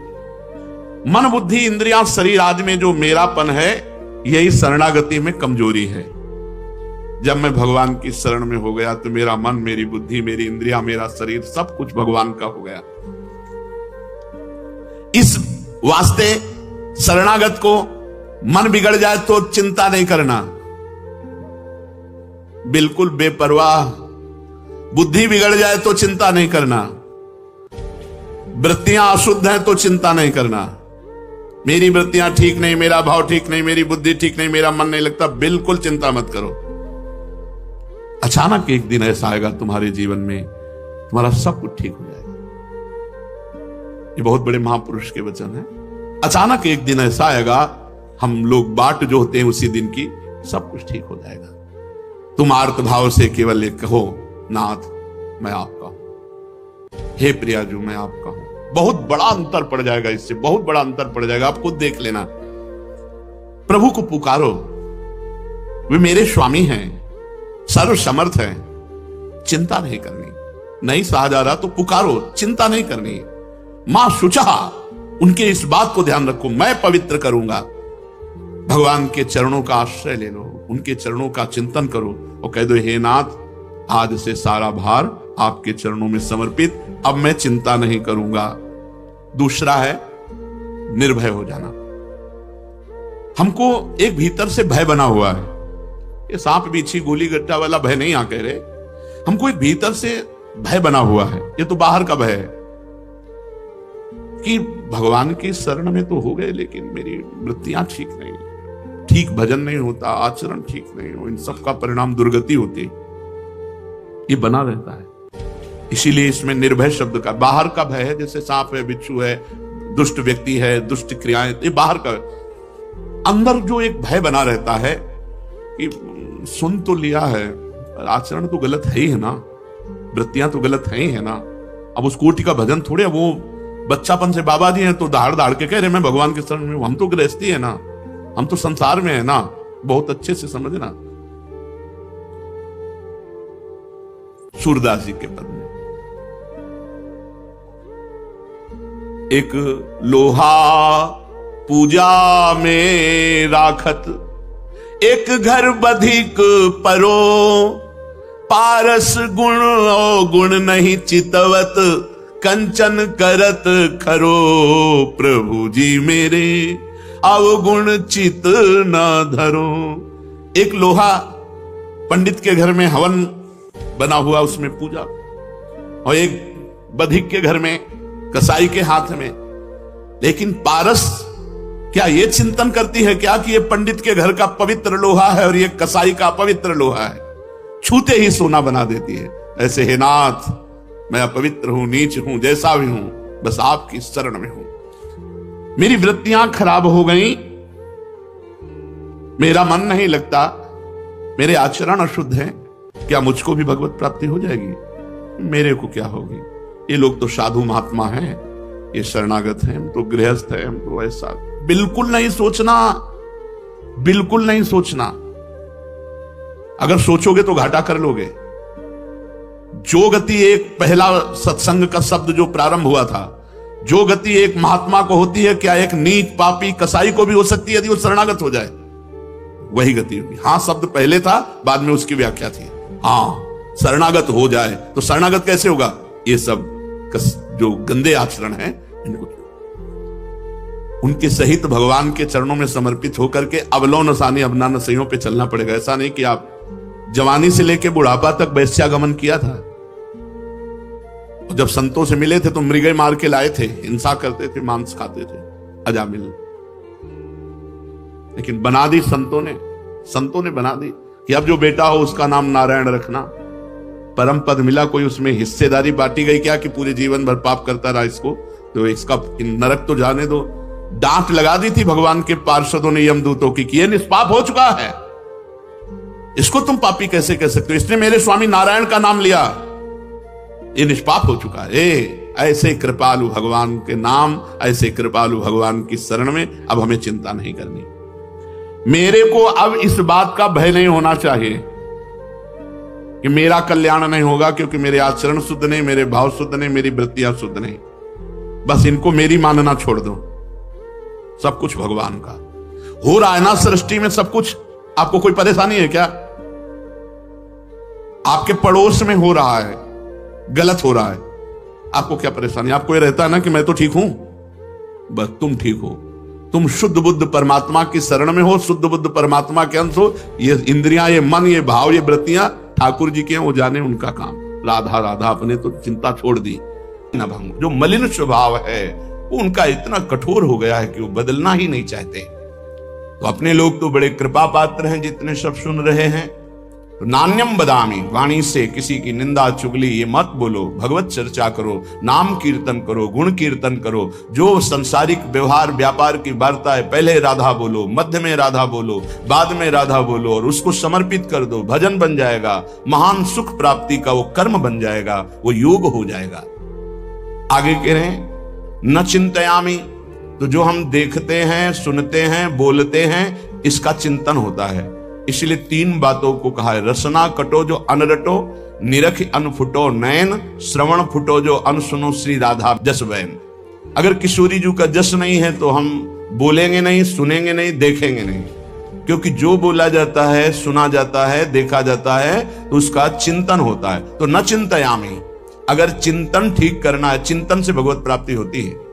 मन, बुद्धि, इंद्रियां, शरीर आदि में जो मेरापन है, यही शरणागति में कमजोरी है। जब मैं भगवान की शरण में हो गया तो मेरा मन, मेरी बुद्धि, मेरी इंद्रियां, मेरा शरीर, सब कुछ भगवान का हो गया। इस वास्ते शरणागत को मन बिगड़ जाए तो चिंता नहीं करना, बिल्कुल बेपरवाह। बुद्धि बिगड़ जाए तो चिंता नहीं करना, वृत्तियां अशुद्ध हैं तो चिंता नहीं करना। मेरी वृत्तियां ठीक नहीं, मेरा भाव ठीक नहीं, मेरी बुद्धि ठीक नहीं, मेरा मन नहीं लगता, बिल्कुल चिंता मत करो। अचानक एक दिन ऐसा आएगा तुम्हारे जीवन में, तुम्हारा सब कुछ ठीक हो जाएगा। ये बहुत बड़े महापुरुष के वचन है। अचानक एक दिन ऐसा आएगा, हम लोग बाट जो होते हैं उसी दिन की, सब कुछ ठीक हो जाएगा। तुम आर्त भाव से केवल एक कहो, नाथ मैं आपका हूं, हे प्रियाजू मैं आपका हूं। बहुत बड़ा अंतर पड़ जाएगा, इससे बहुत बड़ा अंतर पड़ जाएगा। आप खुद देख लेना। प्रभु को पुकारो, वे मेरे स्वामी हैं, सर्व समर्थ है, चिंता नहीं करनी। नहीं सहा जा रहा तो पुकारो, चिंता नहीं करनी। मां शुचा, उनके इस बात को ध्यान रखो, मैं पवित्र करूंगा। भगवान के चरणों का आश्रय ले लो, उनके चरणों का चिंतन करो और कह दो, हे नाथ आज से सारा भार आपके चरणों में समर्पित, अब मैं चिंता नहीं करूंगा। दूसरा है निर्भय हो जाना। हमको एक भीतर से भय बना हुआ है, ये सांप बिच्छी गोली गट्टा वाला भय नहीं आ कह रहे, हमको एक भीतर से भय बना हुआ है। ये तो बाहर का भय है कि भगवान की शरण में तो हो गए लेकिन मेरी वृत्तियां ठीक नहीं, ठीक भजन नहीं होता, आचरण ठीक नहीं हो, इन सब का परिणाम दुर्गति होती, ये बना रहता है। इसीलिए इसमें निर्भय शब्द का, बाहर का भय है, जैसे सांप है, बिच्छू है, दुष्ट व्यक्ति है, दुष्ट क्रियाएं, ये बाहर का। अंदर जो एक भय बना रहता है कि सुन तो लिया है, आचरण तो गलत है ही है ना, वृत्तियां तो गलत है ही है ना। अब उस कोटि का भजन थोड़े, वो बच्चापन से बाबा जी हैं तो दहाड़ दहाड़ के कह रहे मैं भगवान के शरण में, हम तो गृहस्थी है ना, हम तो संसार में है ना, बहुत अच्छे से समझना। सूरदास जी के पद में एक लोहा पूजा में राखत, एक घर बधिक परो, पारस गुण ओ गुण नहीं चितवत, कंचन करत खरो, प्रभु जी मेरे अवगुण चित न धरो। एक लोहा पंडित के घर में हवन बना हुआ, उसमें पूजा, और एक बधिक के घर में, कसाई के हाथ में। लेकिन पारस क्या ये चिंतन करती है क्या कि ये पंडित के घर का पवित्र लोहा है और ये कसाई का पवित्र लोहा है, छूते ही सोना बना देती है। ऐसे हे नाथ मैं अपवित्र हूं, नीच हूं, जैसा भी हूं, बस आपकी शरण में हूं। मेरी वृत्तियां खराब हो गई, मेरा मन नहीं लगता, मेरे आचरण अशुद्ध हैं, क्या मुझको भी भगवत प्राप्ति हो जाएगी? मेरे को क्या होगी? ये लोग तो साधु महात्मा हैं, ये शरणागत हैं, हम तो गृहस्थ हैं, हम तो ऐसा। बिल्कुल नहीं सोचना, बिल्कुल नहीं सोचना। अगर सोचोगे तो घाटा कर लोगे। जो गति एक पहला सत्संग का शब्द जो प्रारंभ हुआ था, जो गति एक महात्मा को होती है, क्या एक नीच पापी कसाई को भी हो सकती है यदि वो शरणागत हो जाए? वही गति होगी। हाँ, शब्द पहले था, बाद में उसकी व्याख्या थी। हाँ, शरणागत हो जाए तो शरणागत कैसे होगा? ये सब जो गंदे आचरण हैं इनको उनके सहित भगवान के चरणों में समर्पित होकर के अवलो नसानी अबना नसैयों पे चलना पड़ेगा। ऐसा नहीं कि आप जवानी से लेकर बुढ़ापा तक वैश्यागमन किया था, और जब संतों से मिले थे तो मृगे मार के लाए थे, हिंसा करते थे, मांस खाते थे, अजामिल। लेकिन बना दी संतों ने बना दी कि अब जो बेटा हो उसका नाम नारायण रखना। परम पद मिला, कोई उसमें हिस्सेदारी बांटी गई क्या कि पूरे जीवन भर पाप करता रहा इसको, तो इसका नरक तो जाने दो। डांट लगा दी थी भगवान के पार्षदों ने यमदूतों की कि ये निष्पाप हो चुका है, इसको तुम पापी कैसे कह सकते हो? इसने मेरे स्वामी नारायण का नाम लिया, ये निष्पाप हो चुका है। ऐसे कृपालु भगवान के नाम, ऐसे कृपालु भगवान की शरण में अब हमें चिंता नहीं करनी। मेरे को अब इस बात का भय नहीं होना चाहिए कि मेरा कल्याण नहीं होगा, क्योंकि मेरे आचरण शुद्ध नहीं, मेरे भाव शुद्ध नहीं, मेरी वृत्तियां शुद्ध नहीं। बस इनको मेरी मानना छोड़ दो। सब कुछ भगवान का हो रहा है ना सृष्टि में, सब कुछ। आपको कोई परेशानी है क्या? आपके पड़ोस में हो रहा है, गलत हो रहा है, आपको क्या परेशानी? आपको ये रहता है ना कि मैं तो ठीक हूं, बस तुम ठीक हो, तुम शुद्ध बुद्ध परमात्मा की शरण में हो, शुद्ध बुद्ध परमात्मा के अंश हो। ये इंद्रियां, ये मन, ये भाव, ये वृत्तियां ठाकुर जी के हैं, वो जाने उनका काम। राधा राधा अपने तो चिंता छोड़ दी ना। भंग जो मलिन स्वभाव है वो उनका इतना कठोर हो गया है कि वो बदलना ही नहीं चाहते। तो अपने लोग तो बड़े कृपा पात्र हैं जितने सब सुन रहे हैं। तो नान्यम बदामी, वाणी से किसी की निंदा चुगली ये मत बोलो, भगवत चर्चा करो, नाम कीर्तन करो, गुण कीर्तन करो। जो संसारिक व्यवहार व्यापार की वार्ता है, पहले राधा बोलो, मध्य में राधा बोलो, बाद में राधा बोलो, और उसको समर्पित कर दो। भजन बन जाएगा, महान सुख प्राप्ति का वो कर्म बन जाएगा, वो योग हो जाएगा। आगे कह रहे हैं न चिंतयामी, तो जो हम देखते हैं, सुनते हैं, बोलते हैं, इसका चिंतन होता है। इसलिए 3 बातों को कहा है। रसना कटो जो अनरटो, निरख अनफुटो नयन, श्रवण फुटो जो अनसुनो श्री राधा जस वैन। अगर किशोरी जी का जस नहीं है तो हम बोलेंगे नहीं, सुनेंगे नहीं, देखेंगे नहीं, क्योंकि जो बोला जाता है, सुना जाता है, देखा जाता है, तो उसका चिंतन होता है। तो न चिंतयामी, अगर चिंतन ठीक करना है, चिंतन से भगवत प्राप्ति होती है।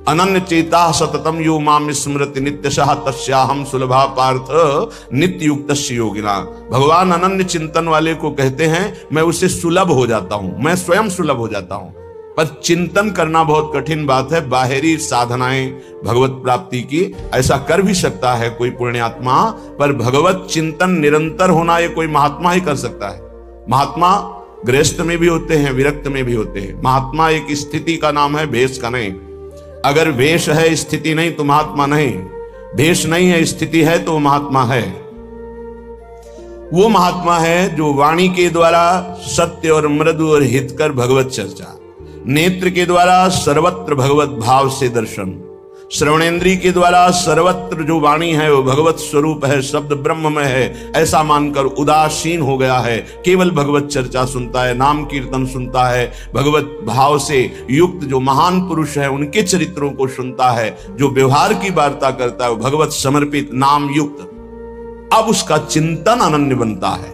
अनन्य चेता सततम यो माम स्मृति नित्यशः तस्याहम सुलभा पार्थ नित्य युक्तस्य योगिना। भगवान अनन्य चिंतन वाले को कहते हैं मैं उससे सुलभ हो जाता हूं, मैं स्वयं सुलभ हो जाता हूं। पर चिंतन करना बहुत कठिन बात है। बाहरी साधनाएं भगवत प्राप्ति की ऐसा कर भी सकता है कोई पुण्यात्मा, पर भगवत चिंतन निरंतर होना ये कोई महात्मा ही कर सकता है। महात्मा गृहस्थ में भी होते हैं, विरक्त में भी होते हैं। महात्मा एक स्थिति का नाम है, भेष का नहीं। अगर वेश है, स्थिति नहीं, तो महात्मा नहीं। भेष नहीं है, स्थिति है, तो महात्मा है। वो महात्मा है जो वाणी के द्वारा सत्य और मृदु और हितकर भगवत चर्चा, नेत्र के द्वारा सर्वत्र भगवत भाव से दर्शन, श्रवणेन्द्रिय के द्वारा सर्वत्र जो वाणी है वो भगवत स्वरूप है, शब्द ब्रह्म में है, ऐसा मानकर उदासीन हो गया है। केवल भगवत चर्चा सुनता है, नाम कीर्तन सुनता है, भगवत भाव से युक्त जो महान पुरुष है उनके चरित्रों को सुनता है, जो व्यवहार की वार्ता करता है वो भगवत समर्पित नाम युक्त। अब उसका चिंतन अनन्य बनता है।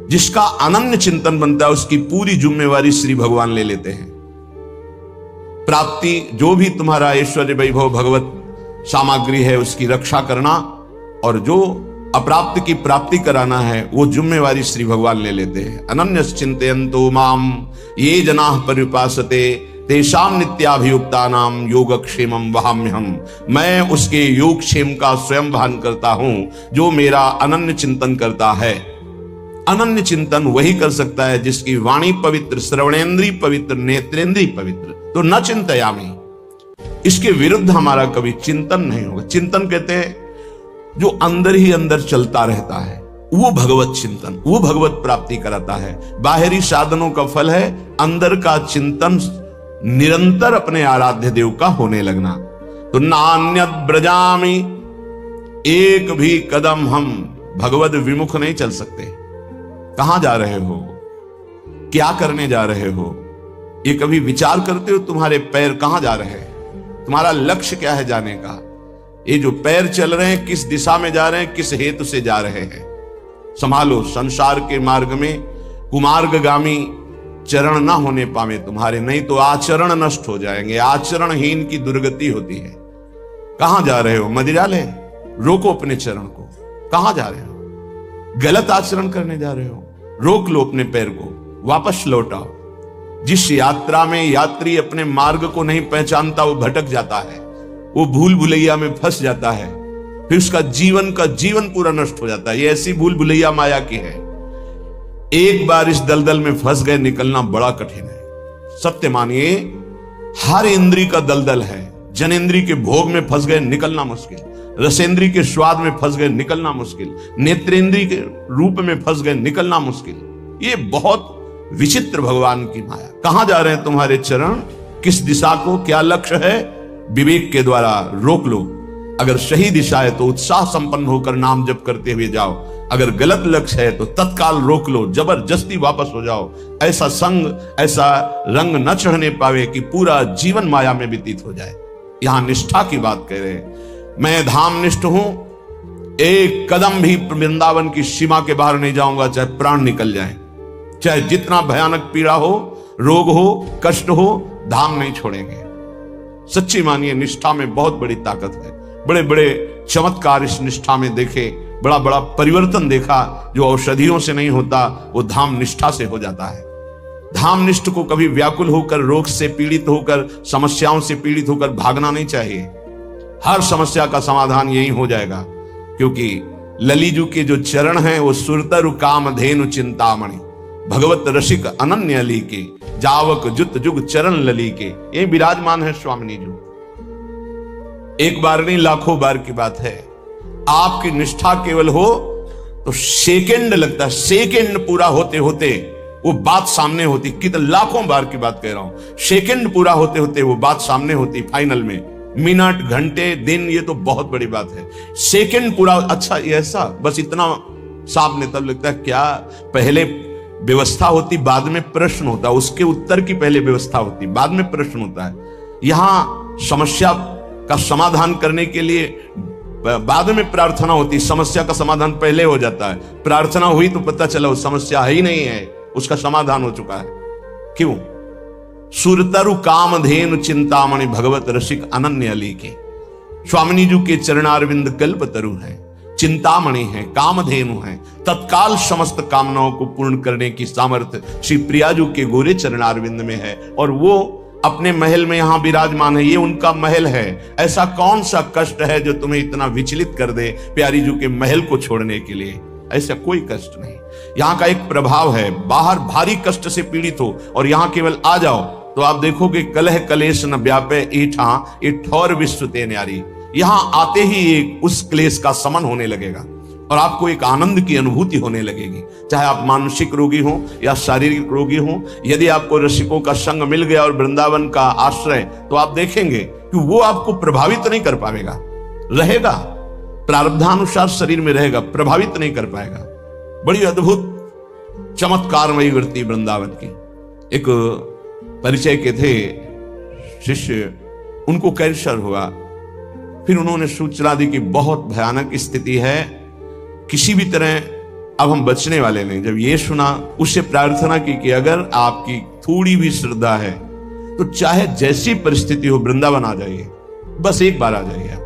जिसका अनन्य चिंतन बनता है उसकी पूरी जिम्मेवारी श्री भगवान ले लेते हैं। प्राप्ति जो भी तुम्हारा ऐश्वर्य वैभव भगवत सामग्री है उसकी रक्षा करना, और जो अप्राप्त की प्राप्ति कराना है वो जिम्मेवारी श्री भगवान ले लेते हैं। अनन्य चिंतयन्तो माम ये जनाः परिपासते तेषां नित्याभियुक्तानां योगक्षेमं वहाम्यहम्। मैं उसके योगक्षेम का स्वयं भान करता हूं जो मेरा अनन्य चिंतन करता है। अनन्य चिंतन वही कर सकता है जिसकी वाणी पवित्र, श्रवणेन्द्रिय पवित्र, नेत्रेंद्रिय पवित्र। तो न चिंतयामी, इसके विरुद्ध हमारा कभी चिंतन नहीं होगा। चिंतन कहते हैं जो अंदर ही अंदर चलता रहता है, वो भगवत चिंतन, वो भगवत प्राप्ति कराता है। बाहरी साधनों का फल है अंदर का चिंतन, निरंतर अपने आराध्य देव का होने लगना। तो नान्यत ब्रजामि, एक भी कदम हम भगवद विमुख नहीं चल सकते। कहां जा रहे हो, क्या करने जा रहे हो, ये कभी विचार करते हो? तुम्हारे पैर कहां जा रहे हैं, तुम्हारा लक्ष्य क्या है जाने का? ये जो पैर चल रहे हैं किस दिशा में जा रहे हैं, किस हेतु से जा रहे हैं? संभालो, संसार के मार्ग में कुमार्गगामी चरण ना होने पावे तुम्हारे, नहीं तो आचरण नष्ट हो जाएंगे। आचरणहीन की दुर्गति होती है। कहां जा रहे हो? मदिरालय? रोको अपने चरण को। कहां जा रहे हो? गलत आचरण करने जा रहे हो? रोक लो अपने पैर को, वापस लौटाओ। जिस यात्रा में यात्री अपने मार्ग को नहीं पहचानता वो भटक जाता है, वो भूल भुलैया में फंस जाता है, फिर उसका जीवन पूरा नष्ट हो जाता है। ये ऐसी भूल भुलैया माया की है। एक बार इस दलदल में फंस गए, निकलना बड़ा कठिन है। सत्य मानिए, हर इंद्री का दलदल है। जनेंद्री के भोग में फंस गए, निकलना मुश्किल। रसेंद्री के स्वाद में फंस गए, निकलना मुश्किल। नेत्रेंद्री के रूप में फंस गए, निकलना मुश्किल। ये बहुत विचित्र भगवान की माया। कहां जा रहे हैं तुम्हारे चरण, किस दिशा को, क्या लक्ष्य है? विवेक के द्वारा रोक लो। अगर सही दिशा है तो उत्साह संपन्न होकर नाम जप करते हुए जाओ। अगर गलत लक्ष्य है तो तत्काल रोक लो, जबरदस्ती वापस हो जाओ। ऐसा संग, ऐसा रंग न चढ़ने पावे कि पूरा जीवन माया में व्यतीत हो जाए। यहां निष्ठा की बात कह रहे हैं। मैं धाम निष्ठ हूं, एक कदम भी वृंदावन की सीमा के बाहर नहीं जाऊंगा, चाहे प्राण निकल जाए, चाहे जितना भयानक पीड़ा हो, रोग हो, कष्ट हो, धाम नहीं छोड़ेंगे। सच्ची मानिए, निष्ठा में बहुत बड़ी ताकत है। बड़े बड़े चमत्कार इस निष्ठा में देखे, बड़ा बड़ा परिवर्तन देखा। जो औषधियों से नहीं होता वो धाम निष्ठा से हो जाता है। धाम निष्ठ को कभी व्याकुल होकर, रोग से पीड़ित होकर, समस्याओं से पीड़ित होकर भागना नहीं चाहिए। हर समस्या का समाधान यही हो जाएगा, क्योंकि ललीजू के जो चरण हैं वो सुरतरु कामधेनु चिंतामणि, भगवत रसिक अनन्य ली के, जावक जुत जुग चरण लली के, ये विराजमान है स्वामिनी जी। एक बार नहीं, लाखों बार की बात है। आपकी निष्ठा केवल हो तो सेकंड लगता है, सेकंड पूरा होते होते वो बात सामने होती। कितने लाखों बार की बात कह रहा हूं, सेकंड पूरा होते होते वो बात सामने होती। फाइनल में मिनट, घंटे, दिन, ये तो बहुत बड़ी बात है। सेकंड पूरा, अच्छा ये ऐसा, बस इतना सामने। तब लगता है क्या पहले व्यवस्था होती, बाद में प्रश्न होता, उसके उत्तर की पहले व्यवस्था होती, बाद में प्रश्न होता है। यहां समस्या का समाधान करने के लिए बाद में प्रार्थना होती, समस्या का समाधान पहले हो जाता है। प्रार्थना हुई तो पता चला वो समस्या ही नहीं है, उसका समाधान हो चुका है। क्यों? सुरतरु कामधेनु चिंतामणि, भगवत रसिक अनन्य अली के। स्वामिनी जी के चरणारविंद कल्पतरु है, चिंतामणि है, कामधेनु है। तत्काल समस्त कामनाओं को पूर्ण करने की सामर्थ्य श्री प्रियाजू के गोरे चरणारविंद में है, और वो अपने महल में यहां विराजमान है। ये उनका महल है। ऐसा कौन सा कष्ट है जो तुम्हें इतना विचलित कर दे प्यारी जू के महल को छोड़ने के लिए? ऐसा कोई कष्ट नहीं। यहां का एक प्रभाव है, बाहर भारी कष्ट से पीड़ित हो और यहां केवल आ जाओ तो आप देखोगे कलह कलेश न व्यापे ईठा, ये ठौर विश्व ते न्यारी। यहां आते ही एक उस क्लेश का समन होने लगेगा और आपको एक आनंद की अनुभूति होने लगेगी। चाहे आप मानसिक रोगी हो या शारीरिक रोगी हो, यदि आपको रसिकों का संग मिल गया और वृंदावन का आश्रय, तो आप देखेंगे कि वो आपको प्रभावित नहीं कर पाएगा। रहेगा, प्रारब्धानुसार शरीर में रहेगा, प्रभावित नहीं कर पाएगा। बड़ी अद्भुत चमत्कारमयी वृत्ति वृंदावन की। एक परिचय के थे शिष्य, उनको कैंसर हुआ। फिर उन्होंने सूचना दी कि बहुत भयानक स्थिति है, किसी भी तरह अब हम बचने वाले नहीं। जब ये सुना, उससे प्रार्थना की कि अगर आपकी थोड़ी भी श्रद्धा है तो चाहे जैसी परिस्थिति हो वृंदावन आ जाइए, बस एक बार आ जाइए आप।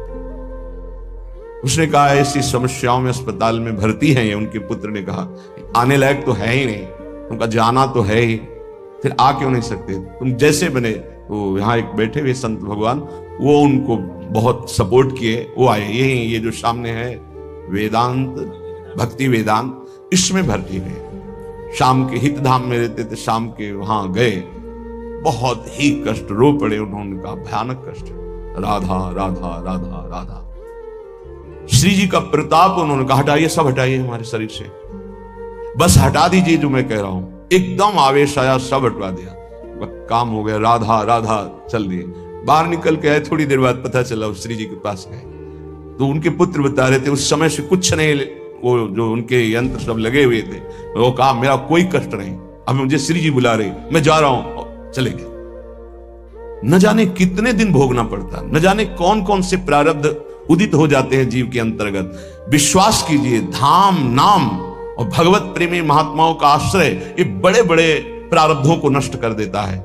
उसने कहा ऐसी समस्याओं में अस्पताल में भर्ती हैं ये। उनके पुत्र ने कहा आने लायक तो है ही नहीं, उनका जाना तो है ही, फिर आ क्यों नहीं सकते? तुम जैसे बने। वो यहाँ एक बैठे हुए संत भगवान, वो उनको बहुत सपोर्ट किए, वो आए। ये जो सामने है वेदांत, भक्ति वेदांत, इसमें भर्ती हुए। शाम के हित धाम में रहते थे, शाम के वहां गए, बहुत ही कष्ट, रो पड़े। उन्होंने कहा भयानक कष्ट, राधा राधा राधा राधा। श्री जी का प्रताप, उन्होंने कहा हटाइए, सब हटाइए हमारे शरीर से, बस हटा दीजिए जो मैं कह रहा हूं। एकदम आवेश आया, सब हटवा दिया, काम हो गया। राधा राधा चल दिए। बाहर निकल के आए, थोड़ी देर बाद पता चला श्री जी के पास गए तो उनके पुत्र बता रहे थे उस समय से कुछ नहीं वो जो उनके यंत्र सब लगे हुए थे, वो कहा मेरा कोई कष्ट नहीं, अब मुझे श्री जी बुला रहे, मैं जा रहा हूं, चले गए। न जाने कितने दिन भोगना पड़ता, न जाने कौन कौन से प्रारब्ध उदित हो जाते हैं जीव के अंतर्गत। विश्वास कीजिए, धाम, नाम और भगवत प्रेमी महात्माओं का आश्रय ये बड़े बड़े प्रारब्धों को नष्ट कर देता है।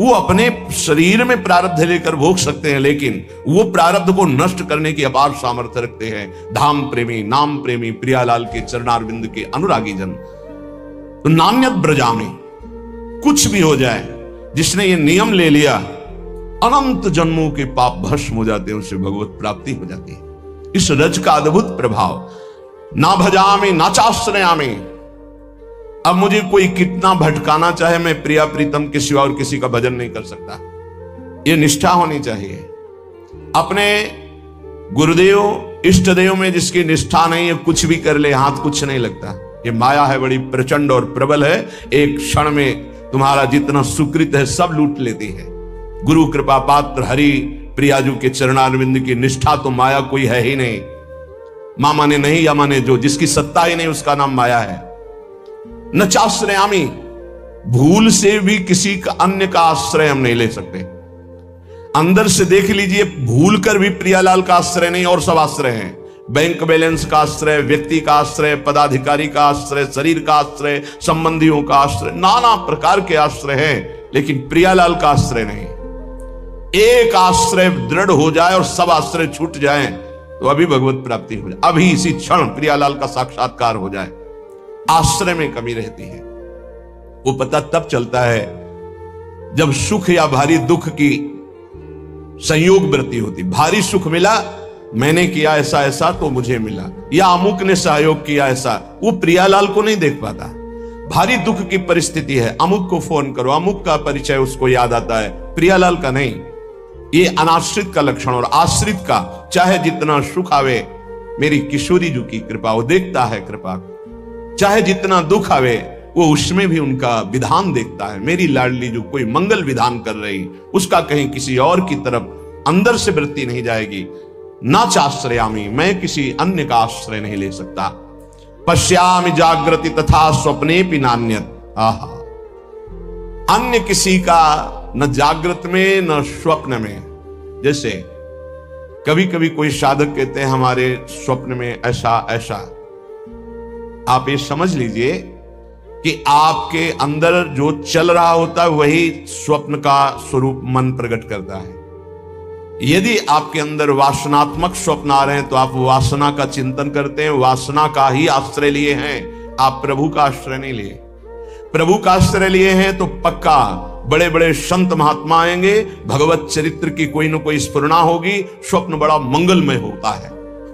वो अपने शरीर में प्रारब्ध लेकर भोग सकते हैं, लेकिन वो प्रारब्ध को नष्ट करने की अपार सामर्थ्य रखते हैं धाम प्रेमी, नाम प्रेमी, प्रियालाल के चरणारविंद के अनुरागी जन। तो नान्यत ब्रजामि, कुछ भी हो जाए, जिसने ये नियम ले लिया, अनंत जन्मों के पाप भस्म हो जाते हैं, उसे भगवत प्राप्ति हो जाती है। इस रज का अद्भुत प्रभाव। ना भजामि ना चाश्रयामि, अब मुझे कोई कितना भटकाना चाहे, मैं प्रिया प्रीतम के सिवा और किसी का भजन नहीं कर सकता। यह निष्ठा होनी चाहिए। अपने गुरुदेव इष्ट देव में जिसकी निष्ठा नहीं है, कुछ भी कर ले, हाथ कुछ नहीं लगता। ये माया है, बड़ी प्रचंड और प्रबल है, एक क्षण में तुम्हारा जितना सुकृत है सब लूट लेती है। गुरु कृपा पात्र हरि प्रियाजू के चरणारविंद की निष्ठा तो माया कोई है ही नहीं। मां माने नहीं या माने जो, जिसकी सत्ता ही नहीं उसका नाम माया है। न चाश्रयामि, भूल से भी किसी का अन्य का आश्रय हम नहीं ले सकते। अंदर से देख लीजिए, भूल कर भी प्रियालाल का आश्रय नहीं, और सब आश्रय हैं। बैंक बैलेंस का आश्रय, व्यक्ति का आश्रय, पदाधिकारी का आश्रय, शरीर का आश्रय, संबंधियों का आश्रय, नाना प्रकार के आश्रय हैं, लेकिन प्रियालाल का आश्रय नहीं। एक आश्रय दृढ़ हो जाए और सब आश्रय छूट जाए तो अभी भगवत प्राप्ति हो जाए, अभी इसी क्षण प्रियालाल का साक्षात्कार हो जाए। आश्रय में कमी रहती है। वो पता तब चलता है जब सुख या भारी दुख की संयोग वृत्ति होती। भारी सुख मिला, मैंने किया ऐसा ऐसा तो मुझे मिला, या अमुक ने सहयोग किया ऐसा, वो प्रियालाल को नहीं देख पाता। भारी दुख की परिस्थिति है, अमुक को फोन करो, अमुक का परिचय उसको याद आता है, प्रियालाल का नहीं। ये अनाश्रित का लक्षण। और आश्रित का चाहे जितना सुख आवे, मेरी किशोरी जी की कृपा, वो देखता है कृपा, चाहे जितना दुख आवे वो उसमें भी उनका विधान देखता है। मेरी लाडली जो कोई मंगल विधान कर रही, उसका कहीं किसी और की तरफ अंदर से वृत्ति नहीं जाएगी। ना चाश्रयामि, मैं किसी अन्य का आश्रय नहीं ले सकता। पश्यामि जागृति तथा स्वप्ने भी नान्यत, आहा, अन्य किसी का न जागृत में न स्वप्न में। जैसे कभी कभी कोई साधक कहते हैं हमारे स्वप्न में ऐसा ऐसा, आप ये समझ लीजिए कि आपके अंदर जो चल रहा होता है वही स्वप्न का स्वरूप मन प्रकट करता है। यदि आपके अंदर वासनात्मक स्वप्न आ रहे हैं तो आप वासना का चिंतन करते हैं, वासना का ही आश्रय लिए हैं, आप प्रभु का आश्रय नहीं लिए। प्रभु का आश्रय लिए हैं तो पक्का बड़े बड़े संत महात्मा आएंगे, भगवत चरित्र की कोई न कोई स्फुरणा होगी, स्वप्न बड़ा मंगलमय होता है।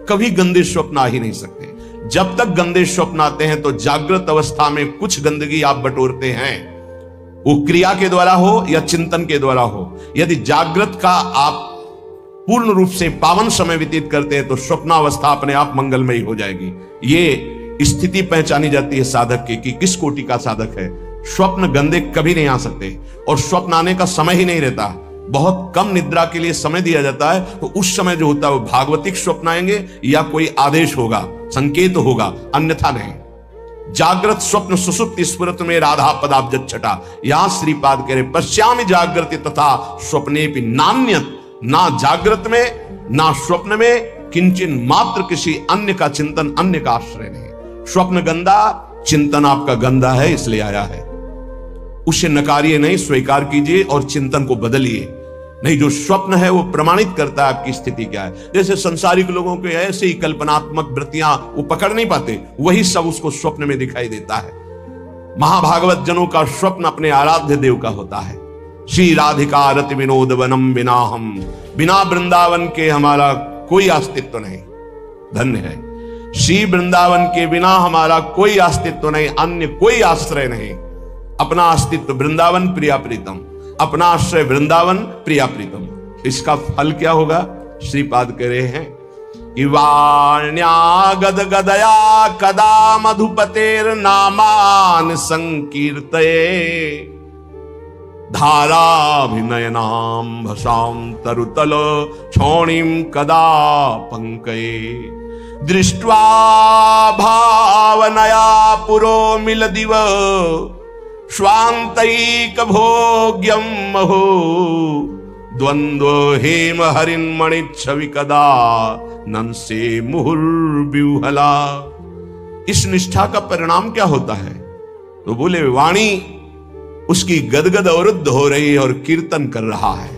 कभी गंदे स्वप्न आ ही नहीं सकते। जब तक गंदे स्वप्न आते हैं तो जागृत अवस्था में कुछ गंदगी आप बटोरते हैं, वो क्रिया के द्वारा हो या चिंतन के द्वारा हो। यदि जागृत का आप पूर्ण रूप से पावन समय व्यतीत करते हैं तो स्वप्नावस्था अपने आप मंगलमयी हो जाएगी। ये स्थिति पहचानी जाती है साधक की कि किस कोटि का साधक है। स्वप्न गंदे कभी नहीं आ सकते, और स्वप्न आने का समय ही नहीं रहता। बहुत कम निद्रा के लिए समय दिया जाता है, तो उस समय जो होता है वो भागवतिक स्वप्न आएंगे या कोई आदेश होगा, संकेत होगा, अन्यथा नहीं। जागृत स्वप्न सुसुप्ति स्फुरत में राधा पदाब्ज छटा। यहां श्रीपाद कह रहे पश्यामि जागृति तथा स्वप्ने भी नान्यत, ना जागृत में ना स्वप्न में किंचिन मात्र किसी अन्य का चिंतन, अन्य का आश्रय नहीं। स्वप्न गंदा, चिंतन आपका गंदा है, इसलिए आया है। उसे नकारिए नहीं, स्वीकार कीजिए और चिंतन को बदलिए। नहीं, जो स्वप्न है वो प्रमाणित करता है आपकी स्थिति क्या है। जैसे संसारिक लोगों के ऐसे ही कल्पनात्मक वृत्तियां वो पकड़ नहीं पाते, वही सब उसको स्वप्न में दिखाई देता है। महाभागवत जनों का स्वप्न अपने आराध्य देव का होता है। श्री राधिका रति विनोद वनम बिना हम, बिना वृंदावन के हमारा कोई अस्तित्व नहीं। धन्य है श्री वृंदावन के बिना हमारा कोई अस्तित्व नहीं, अन्य कोई आश्रय नहीं। अपना अस्तित्व वृंदावन प्रिया प्रीतम, अपना आश्रय वृंदावन प्रिया प्रीतम। इसका फल क्या होगा? श्रीपाद कह रहे हैं इवाण्या गद गदया कदा मधुपतेर नामान संकीर्तये धाराभिनयनाम भसाम तरुतल क्षौणिम कदा पंकये। दृष्ट्वा भावनया पुरो मिलदिव स्वान्तैक भोग्यम महो द्वंद्व हेम हरिन्मणिच्छवि कदा नंसे मुहुर्व्यूहला। इस निष्ठा का परिणाम क्या होता है? तो बोले वाणी उसकी गदगद अवरुद्ध हो रही है और कीर्तन कर रहा है।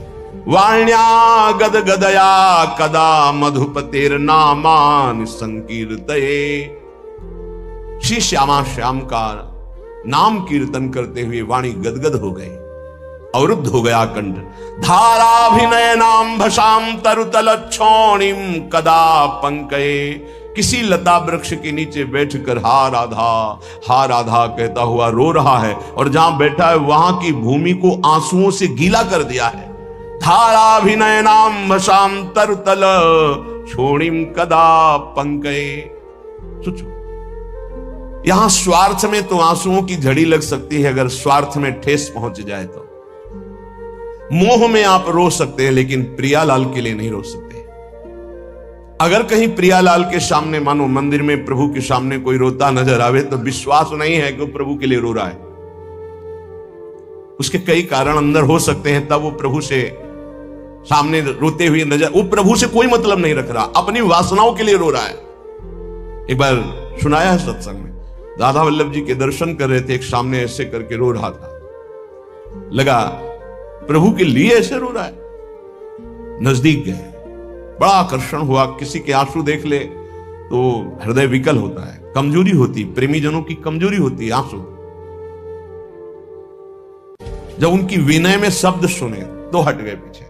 वाण्या गदगदया कदा मधुपतेर नामान संकीर्तये। श्री श्यामा श्याम का नाम कीर्तन करते हुए वाणी गदगद हो गई, अवरुद्ध हो गया कंठ। धाराभिनय नाम भसाम तरुतल क्षोणिम कदा पंकये। किसी लता वृक्ष के नीचे बैठकर हा राधा कहता हुआ रो रहा है, और जहां बैठा है वहां की भूमि को आंसुओं से गीला कर दिया है। धाराभिनय नाम भसाम तरुतल क्षोणिम कदा पंकये। सोचो, यहां स्वार्थ में तो आंसुओं की झड़ी लग सकती है, अगर स्वार्थ में ठेस पहुंच जाए तो। मोह में आप रो सकते हैं, लेकिन प्रियालाल के लिए नहीं रो सकते। अगर कहीं प्रियालाल के सामने, मानो मंदिर में प्रभु के सामने कोई रोता नजर आवे, तो विश्वास नहीं है कि वो प्रभु के लिए रो रहा है। उसके कई कारण अंदर हो सकते हैं, तब वो प्रभु से सामने रोते हुए नजर, वो प्रभु से कोई मतलब नहीं रख रहा, अपनी वासनाओं के लिए रो रहा है। एक बार सुनाया है सत्संग में, राधा वल्लभ जी के दर्शन कर रहे थे, एक सामने ऐसे करके रो रहा था, लगा प्रभु के लिए ऐसे रो रहा है। नजदीक गए, बड़ा आकर्षण हुआ। किसी के आंसू देख ले तो हृदय विकल होता है, कमजोरी होती, प्रेमी जनों की कमजोरी होती है आंसू। जब उनकी विनय में शब्द सुने तो हट गए पीछे।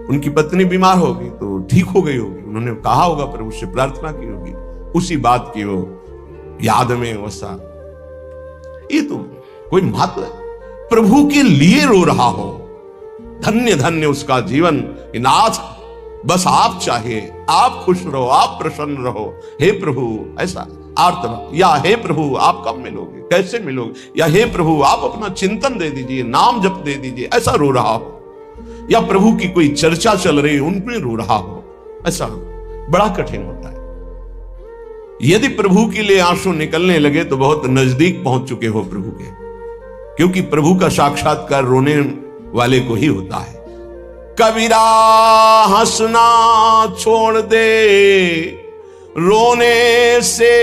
उनकी पत्नी बीमार होगी तो ठीक हो गई होगी, उन्होंने कहा होगा, प्रभु से प्रार्थना की होगी, उसी बात की वो याद में वसा। ये तो कोई महत्व है, प्रभु के लिए रो रहा हो, धन्य धन्य उसका जीवन। नाथ बस आप चाहिए, आप खुश रहो, आप प्रसन्न रहो, हे प्रभु ऐसा आर्त, या हे प्रभु आप कब मिलोगे, कैसे मिलोगे, या हे प्रभु आप अपना चिंतन दे दीजिए, नाम जप दे दीजिए, ऐसा रो रहा हो। या प्रभु की कोई चर्चा चल रही, उनमें रो रहा हो, ऐसा बड़ा कठिन होता है। यदि प्रभु के लिए आंसू निकलने लगे तो बहुत नजदीक पहुंच चुके हो प्रभु के, क्योंकि प्रभु का साक्षात्कार रोने वाले को ही होता है। कबीरा हंसना छोड़ दे, रोने से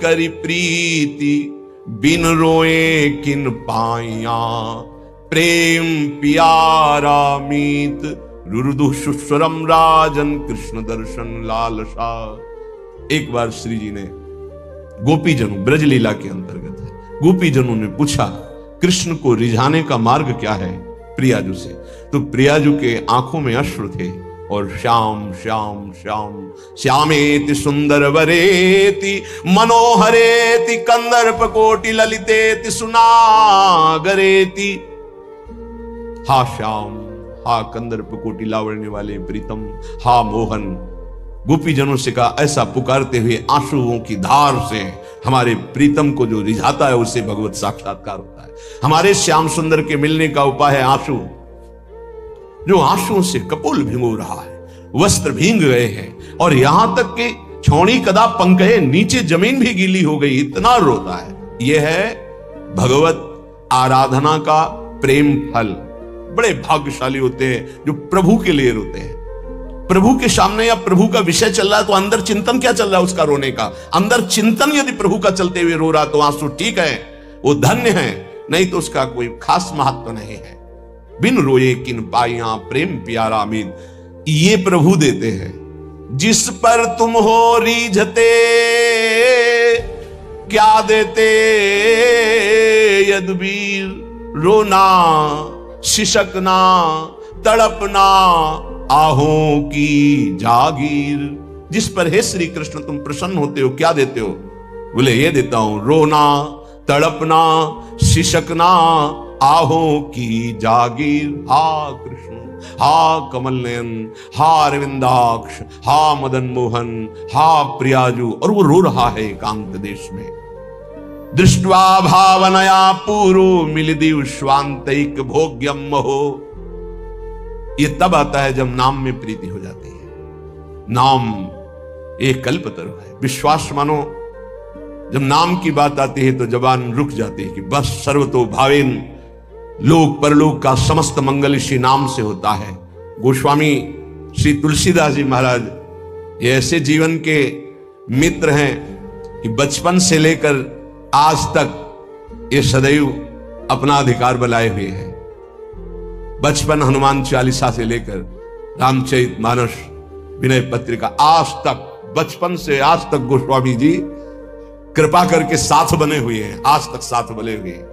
करी प्रीति, बिन रोए किन पाइया, प्रेम प्यारा मीत, रुरुदु सुस्वरम राजन कृष्ण दर्शन लालसा। एक बार श्री जी ने गोपीजनों, ब्रजलीला के अंतर्गत है, गोपीजनों ने पूछा कृष्ण को रिझाने का मार्ग क्या है प्रियाजू से, तो प्रियाजू के आंखों में अश्रु थे, और श्याम श्याम श्याम श्यामेति सुंदर वरेति मनोहरेति कंदर्प कोटि ललितेति सुनागरेति। हा श्याम, हा कंदर्प कोटि लावण्य वाले प्रीतम, हा मोहन। गोपीजनों से कहा, ऐसा पुकारते हुए आंसुओं की धार से हमारे प्रीतम को जो रिझाता है उससे भगवत साक्षात्कार होता है। हमारे श्याम सुंदर के मिलने का उपाय है आंसू। जो आंसुओं से कपोल भिगो रहा है, वस्त्र भींग गए हैं, और यहां तक कि छौणी कदा पंकहे, नीचे जमीन भी गीली हो गई, इतना रोता है। यह है भगवत आराधना का प्रेम फल। बड़े भाग्यशाली होते हैं जो प्रभु के लिए रोते हैं। प्रभु के सामने या प्रभु का विषय चल रहा है तो अंदर चिंतन क्या चल रहा है उसका रोने का, अंदर चिंतन यदि प्रभु का चलते हुए रो रहा तो आंसू ठीक है, वो धन्य है, नहीं तो उसका कोई खास महत्व नहीं है। बिन रोए किन पाइया, प्रेम प्यारा अमीद, ये प्रभु देते हैं। जिस पर तुम हो रीझते, क्या देते यदुबीर, रोना शिशकना तड़पना आहों की जागीर। जिस पर हे श्री कृष्ण तुम प्रसन्न होते हो, क्या देते हो? बोले ये देता हूं, रोना तड़पना शिशकना आहों की जागीर। हा कृष्ण, हा कमल नयन, हा अरविंदाक्ष, हा मदन मोहन, हा प्रियाजू। और वो रो रहा है एकांत देश में। दृष्ट्वा भावनया पूरो मिलिदिव स्वांतैक भोग्यम महो। ये तब आता है जब नाम में प्रीति हो जाती है। नाम एक कल्पतरु है। विश्वास मानो जब नाम की बात आती है तो जबान रुक जाती है कि बस सर्वतो भावेन, लोक परलोक का समस्त मंगल इसी नाम से होता है। गोस्वामी श्री तुलसीदास जी महाराज ये ऐसे जीवन के मित्र हैं कि बचपन से लेकर आज तक ये सदैव अपना अधिकार बनाए हुए हैं। बचपन हनुमान चालीसा से लेकर रामचरित मानस, विनय पत्रिका, आज तक, बचपन से आज तक गोस्वामी जी कृपा करके साथ बने हुए हैं, आज तक साथ बने हुए हैं।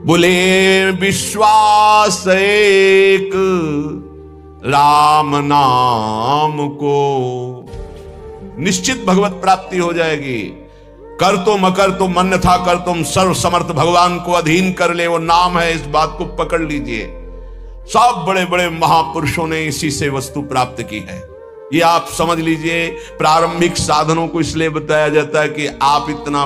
बोले विश्वास एक राम नाम को, निश्चित भगवत प्राप्ति हो जाएगी। कर तुम अकर तुम अन्यथा कर तुम, सर्व समर्थ भगवान को अधीन कर ले, वो नाम है, इस बात को पकड़ लीजिए। सब बड़े बड़े महापुरुषों ने इसी से वस्तु प्राप्त की है। ये आप समझ लीजिए। प्रारंभिक साधनों को इसलिए बताया जाता है कि आप इतना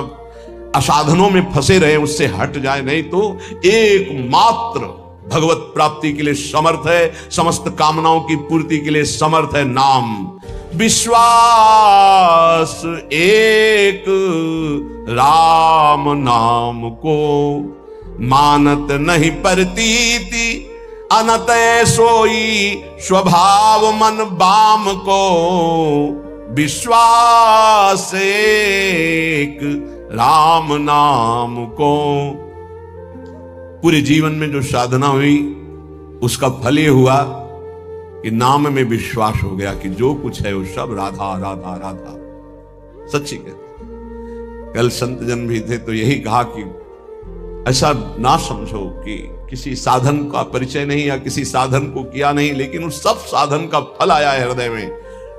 असाधनों में फंसे रहे, उससे हट जाए, नहीं तो एकमात्र भगवत प्राप्ति के लिए समर्थ है, समस्त कामनाओं की पूर्ति के लिए समर्थ है नाम। विश्वास एक राम नाम को, मानत नहीं परतीति अनत सोई स्वभाव मन बाम को। विश्वास एक राम नाम को। पूरे जीवन में जो साधना हुई उसका फल ये हुआ कि नाम में विश्वास हो गया कि जो कुछ है वो सब राधा राधा राधा। सच्ची कहते। कल संत जन भी थे तो यही कहा कि ऐसा ना समझो कि किसी साधन का परिचय नहीं या किसी साधन को किया नहीं, लेकिन उस सब साधन का फल आया है हृदय में।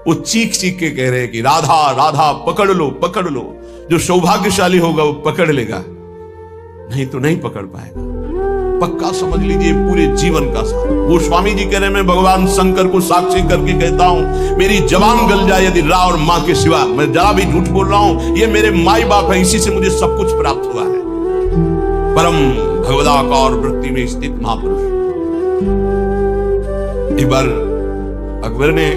वो चीख चीख के कह रहे हैं कि राधा राधा पकड़ लो पकड़ लो। जो सौभाग्यशाली होगा वो पकड़ लेगा, नहीं तो नहीं पकड़ पाएगा। पक्का समझ लीजिए पूरे जीवन का साथ। वो स्वामी जी कह रहे हैं मैं भगवान शंकर को साक्षी करके कहता हूं, मेरी जबान गल जाए यदि रा और मां के सिवा, मैं जरा भी झूठ बोल रहा हूं, ये मेरे माई बाप है, इसी से मुझे सब कुछ प्राप्त हुआ है। परम भगवदाकार वृत्ति में स्थित महापुरुष। एक बार अकबर ने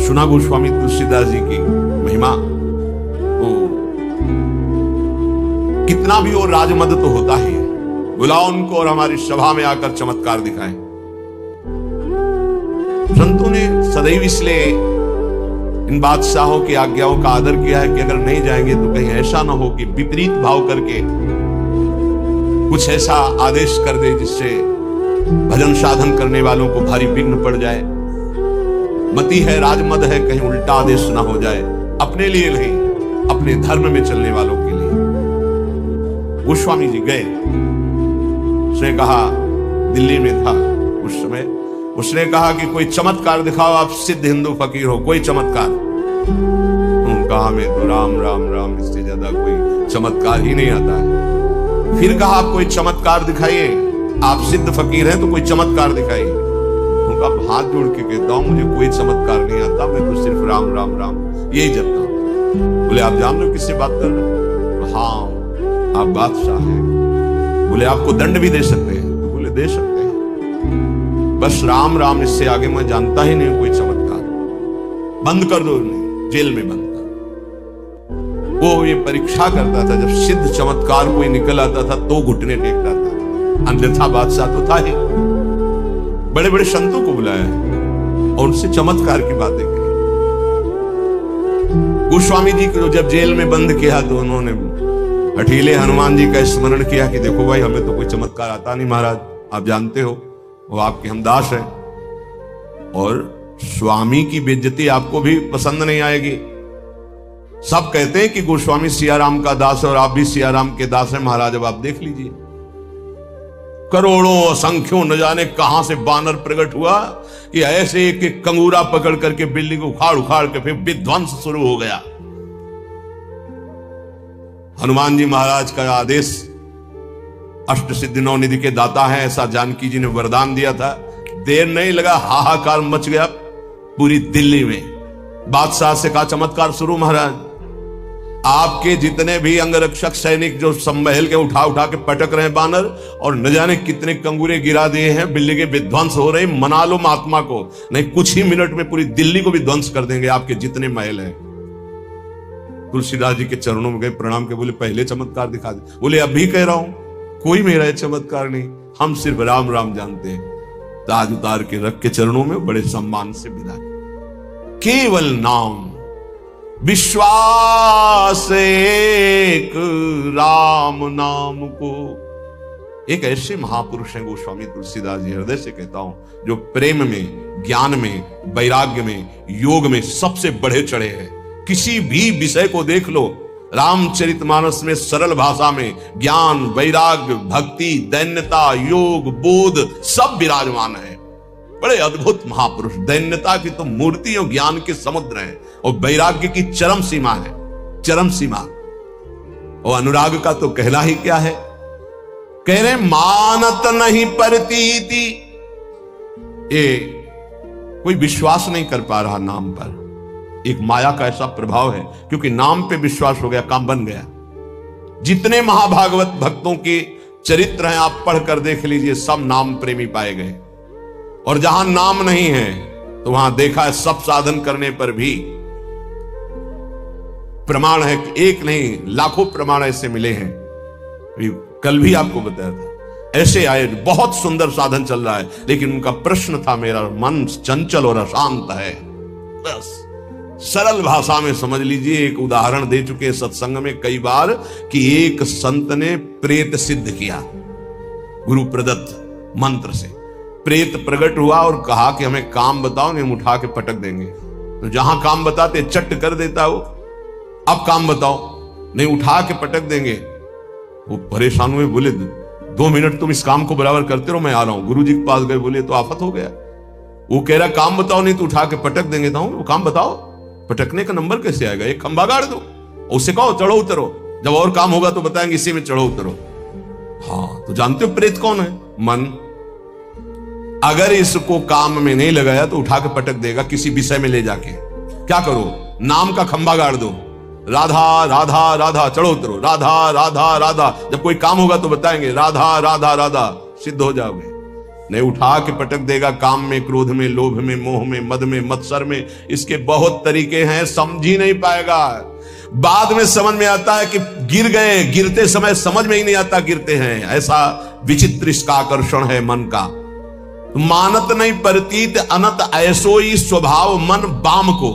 सुना गोस्वामी तुलसीदास जी की महिमा, तो कितना भी वो राजमद तो होता ही है, बुलाओ उनको और हमारी सभा में आकर चमत्कार दिखाएं। संतों ने सदैव इसलिए इन बादशाहों की आज्ञाओं का आदर किया है कि अगर नहीं जाएंगे तो कहीं ऐसा ना हो कि विपरीत भाव करके कुछ ऐसा आदेश कर दे जिससे भजन साधन करने वालों को भारी विघ्न पड़ जाए। मति है, राजमद है, कहीं उल्टा आदेश ना हो जाए, अपने लिए नहीं अपने धर्म में चलने वालों के लिए। गोस्वामी जी गए, उसने कहा, दिल्ली में था उस समय, उसने कहा कि कोई चमत्कार दिखाओ, आप सिद्ध हिंदू फकीर हो, कोई चमत्कार। उन्होंने कहा मैं तो राम राम राम, इससे ज्यादा कोई चमत्कार ही नहीं आता है। फिर कहा आप कोई चमत्कार दिखाइए, आप सिद्ध फकीर हैं तो कोई चमत्कार दिखाइए। उनका हाथ जोड़ के कहता हूं मुझे कोई चमत्कार नहीं आता, मैं तो सिर्फ राम राम राम यही जपता हूं। बोले आप जान रहे हो किससे बात कर रहे हो? हाँ आप बादशाह हैं। बोले आपको दंड भी दे सकते हैं? तो बोले दे सकते हैं, बस राम राम, इससे आगे मैं जानता ही नहीं कोई चमत्कार। बंद कर दो उन्हें, जेल में बंद। वो ये परीक्षा करता था, जब सिद्ध चमत्कार कोई निकल आता था तो घुटने टेकता था, अन्यथा बादशाह तो था ही। बड़े बड़े संतों को बुलाया और उनसे चमत्कार की बातें कही। गोस्वामी जी को जब जेल में बंद किया तो उन्होंने हठीले हनुमान जी का स्मरण किया कि देखो भाई हमें तो कोई चमत्कार आता नहीं महाराज, आप जानते हो वो आपके हम दास हैं, और स्वामी की बेइज्जती आपको भी पसंद नहीं आएगी। सब कहते हैं कि गोस्वामी सियाराम का दास है और आप भी सियाराम के दास हैं महाराज। अब आप देख लीजिए, करोड़ों असंख्यों न जाने कहां से बानर प्रकट हुआ कि ऐसे एक एक कंगूरा पकड़ करके बिल्डिंग को उखाड़ उखाड़ के फिर विध्वंस शुरू हो गया। हनुमान जी महाराज का आदेश, अष्ट सिद्धि नौ निधि के दाता हैं, ऐसा जानकी जी ने वरदान दिया था। देर नहीं लगा, हाहाकार मच गया पूरी दिल्ली में। बादशाह से कहा चमत्कार शुरू महाराज। आपके जितने भी अंगरक्षक सैनिक जो संभल के उठा उठा के पटक रहे हैं बानर, और न जाने कितने कंगूरे गिरा दिए हैं, बिल्ली के विध्वंस हो रहे, मना लो महात्मा को, नहीं कुछ ही मिनट में पूरी दिल्ली को भी ध्वंस कर देंगे आपके जितने महल हैं। तुलसीदास जी के चरणों में गए, प्रणाम के बोले पहले चमत्कार दिखा दे। बोले अभी कह रहा हूं, कोई मेरा चमत्कार नहीं, हम सिर्फ राम राम जानते हैं। ताज उतार के रख के चरणों में बड़े सम्मान से विदा। केवल नाम विश्वास एक राम नाम को। एक ऐसे महापुरुष हैं गोस्वामी तुलसीदास जी, हृदय से कहता हूं, जो प्रेम में, ज्ञान में, वैराग्य में, योग में सबसे बढ़े चढ़े हैं। किसी भी विषय को देख लो, रामचरितमानस में सरल भाषा में ज्ञान, वैराग्य, भक्ति, दैन्यता, योग, बोध सब विराजमान है। बड़े अद्भुत महापुरुष। दैन्यता की तो मूर्ति और ज्ञान के समुद्र है, और वैराग्य की चरम सीमा है, चरम सीमा। और अनुराग का तो कहना ही क्या है। कह रहे मानत नहीं परतीति, ये कोई विश्वास नहीं कर पा रहा नाम पर। एक माया का ऐसा प्रभाव है, क्योंकि नाम पे विश्वास हो गया, काम बन गया। जितने महाभागवत भक्तों के चरित्र हैं आप पढ़कर देख लीजिए, सब नाम प्रेमी पाए गए। और जहां नाम नहीं है तो वहां देखा है सब साधन करने पर भी प्रमाण है, एक नहीं लाखों प्रमाण ऐसे मिले हैं। कल भी आपको बताया था, ऐसे आए, बहुत सुंदर साधन चल रहा है, लेकिन उनका प्रश्न था मेरा मन चंचल और अशांत है। बस सरल भाषा में समझ लीजिए। एक उदाहरण दे चुके सत्संग में कई बार कि एक संत ने प्रेत सिद्ध किया, गुरु प्रदत्त मंत्र से प्रेत प्रकट हुआ और कहा कि हमें काम बताओ, नहीं उठा के पटक देंगे। तो जहां काम बताते चट कर देता वो, अब काम बताओ, नहीं उठा के पटक देंगे। वो परेशान हुए, बोले 2 मिनट तुम इस काम को बराबर करते रहो, मैं आ रहा हूं। गुरु जी के पास गए, बोले तो आफत हो गया। वो कह रहा काम बताओ, नहीं तो उठा के पटक देंगे। तो वो काम बताओ, पटकने का नंबर कैसे आएगा, एक खंबा गाड़ दो, उससे कहो चढ़ो उतरो, जब और काम होगा तो बताएंगे इसी में चढ़ो उतरो। हाँ, तो जानते हो प्रेत कौन है? मन। अगर इसको काम में नहीं लगाया तो उठा के पटक देगा किसी विषय में ले जाके। क्या करो, नाम का खंबा गाड़ दो, राधा राधा राधा, चढ़ो उतरो, राधा राधा राधा, जब कोई काम होगा तो बताएंगे राधा राधा राधा, सिद्ध हो जाओगे। नहीं उठा के पटक देगा काम में, क्रोध में, लोभ में, मोह में, मद में, मत्सर में। इसके बहुत तरीके हैं, समझ ही नहीं पाएगा। बाद में समझ में आता है कि गिर गए, गिरते समय समझ में ही नहीं आता गिरते हैं। ऐसा विचित्र इसका आकर्षण है मन का। मानत नहीं परतीत अनत ऐसोई स्वभाव मन बाम को।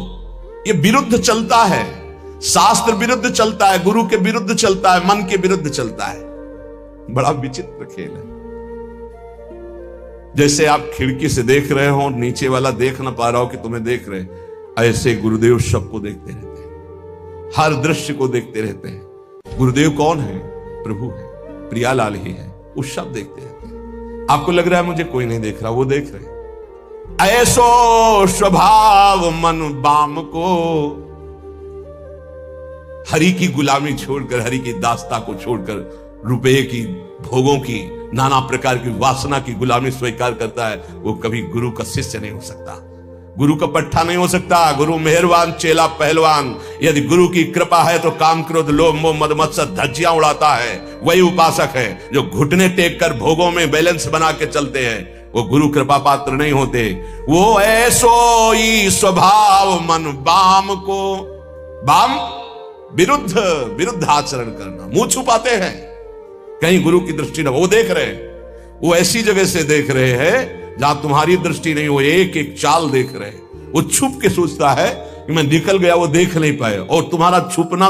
ये विरुद्ध चलता है, शास्त्र विरुद्ध चलता है, गुरु के विरुद्ध चलता है, मन के विरुद्ध चलता है। बड़ा विचित्र खेल है। जैसे आप खिड़की से देख रहे हो, नीचे वाला देख ना पा रहा हो कि तुम्हें देख रहे, ऐसे गुरुदेव सबको देखते रहते हैं, हर दृश्य को देखते रहते हैं। गुरुदेव कौन है? प्रभु है, प्रियालाल ही है, वो सब देखते रहते हैं। आपको लग रहा है मुझे कोई नहीं देख रहा, वो देख रहे। ऐसो स्वभाव मन बाम को, हरि की गुलामी छोड़कर, हरि की दास्ता को छोड़कर, रुपये की, भोगों की, नाना प्रकार की वासना की गुलामी स्वीकार करता है, वो कभी गुरु का शिष्य नहीं हो सकता, गुरु का पट्टा नहीं हो सकता। गुरु मेहरबान, चेला पहलवान। यदि गुरु की कृपा है तो काम, क्रोध, लोभ, मोह, मद, मत्सर धज्जियां उड़ाता है, वही उपासक है। जो घुटने टेक कर भोगों में बैलेंस बना के चलते हैं, वो गुरु कृपा पात्र नहीं होते। वो ऐसो ही स्वभाव मन बाम को, बाम विरुद्ध आचरण करना, मुंह छुपाते हैं, कहीं गुरु की दृष्टि न। वो देख रहे हैं, वो ऐसी जगह से देख रहे हैं जहां तुम्हारी दृष्टि नहीं, वो एक एक चाल देख रहे हैं। वो छुप के सोचता है कि मैं निकल गया, वो देख नहीं पाए, और तुम्हारा छुपना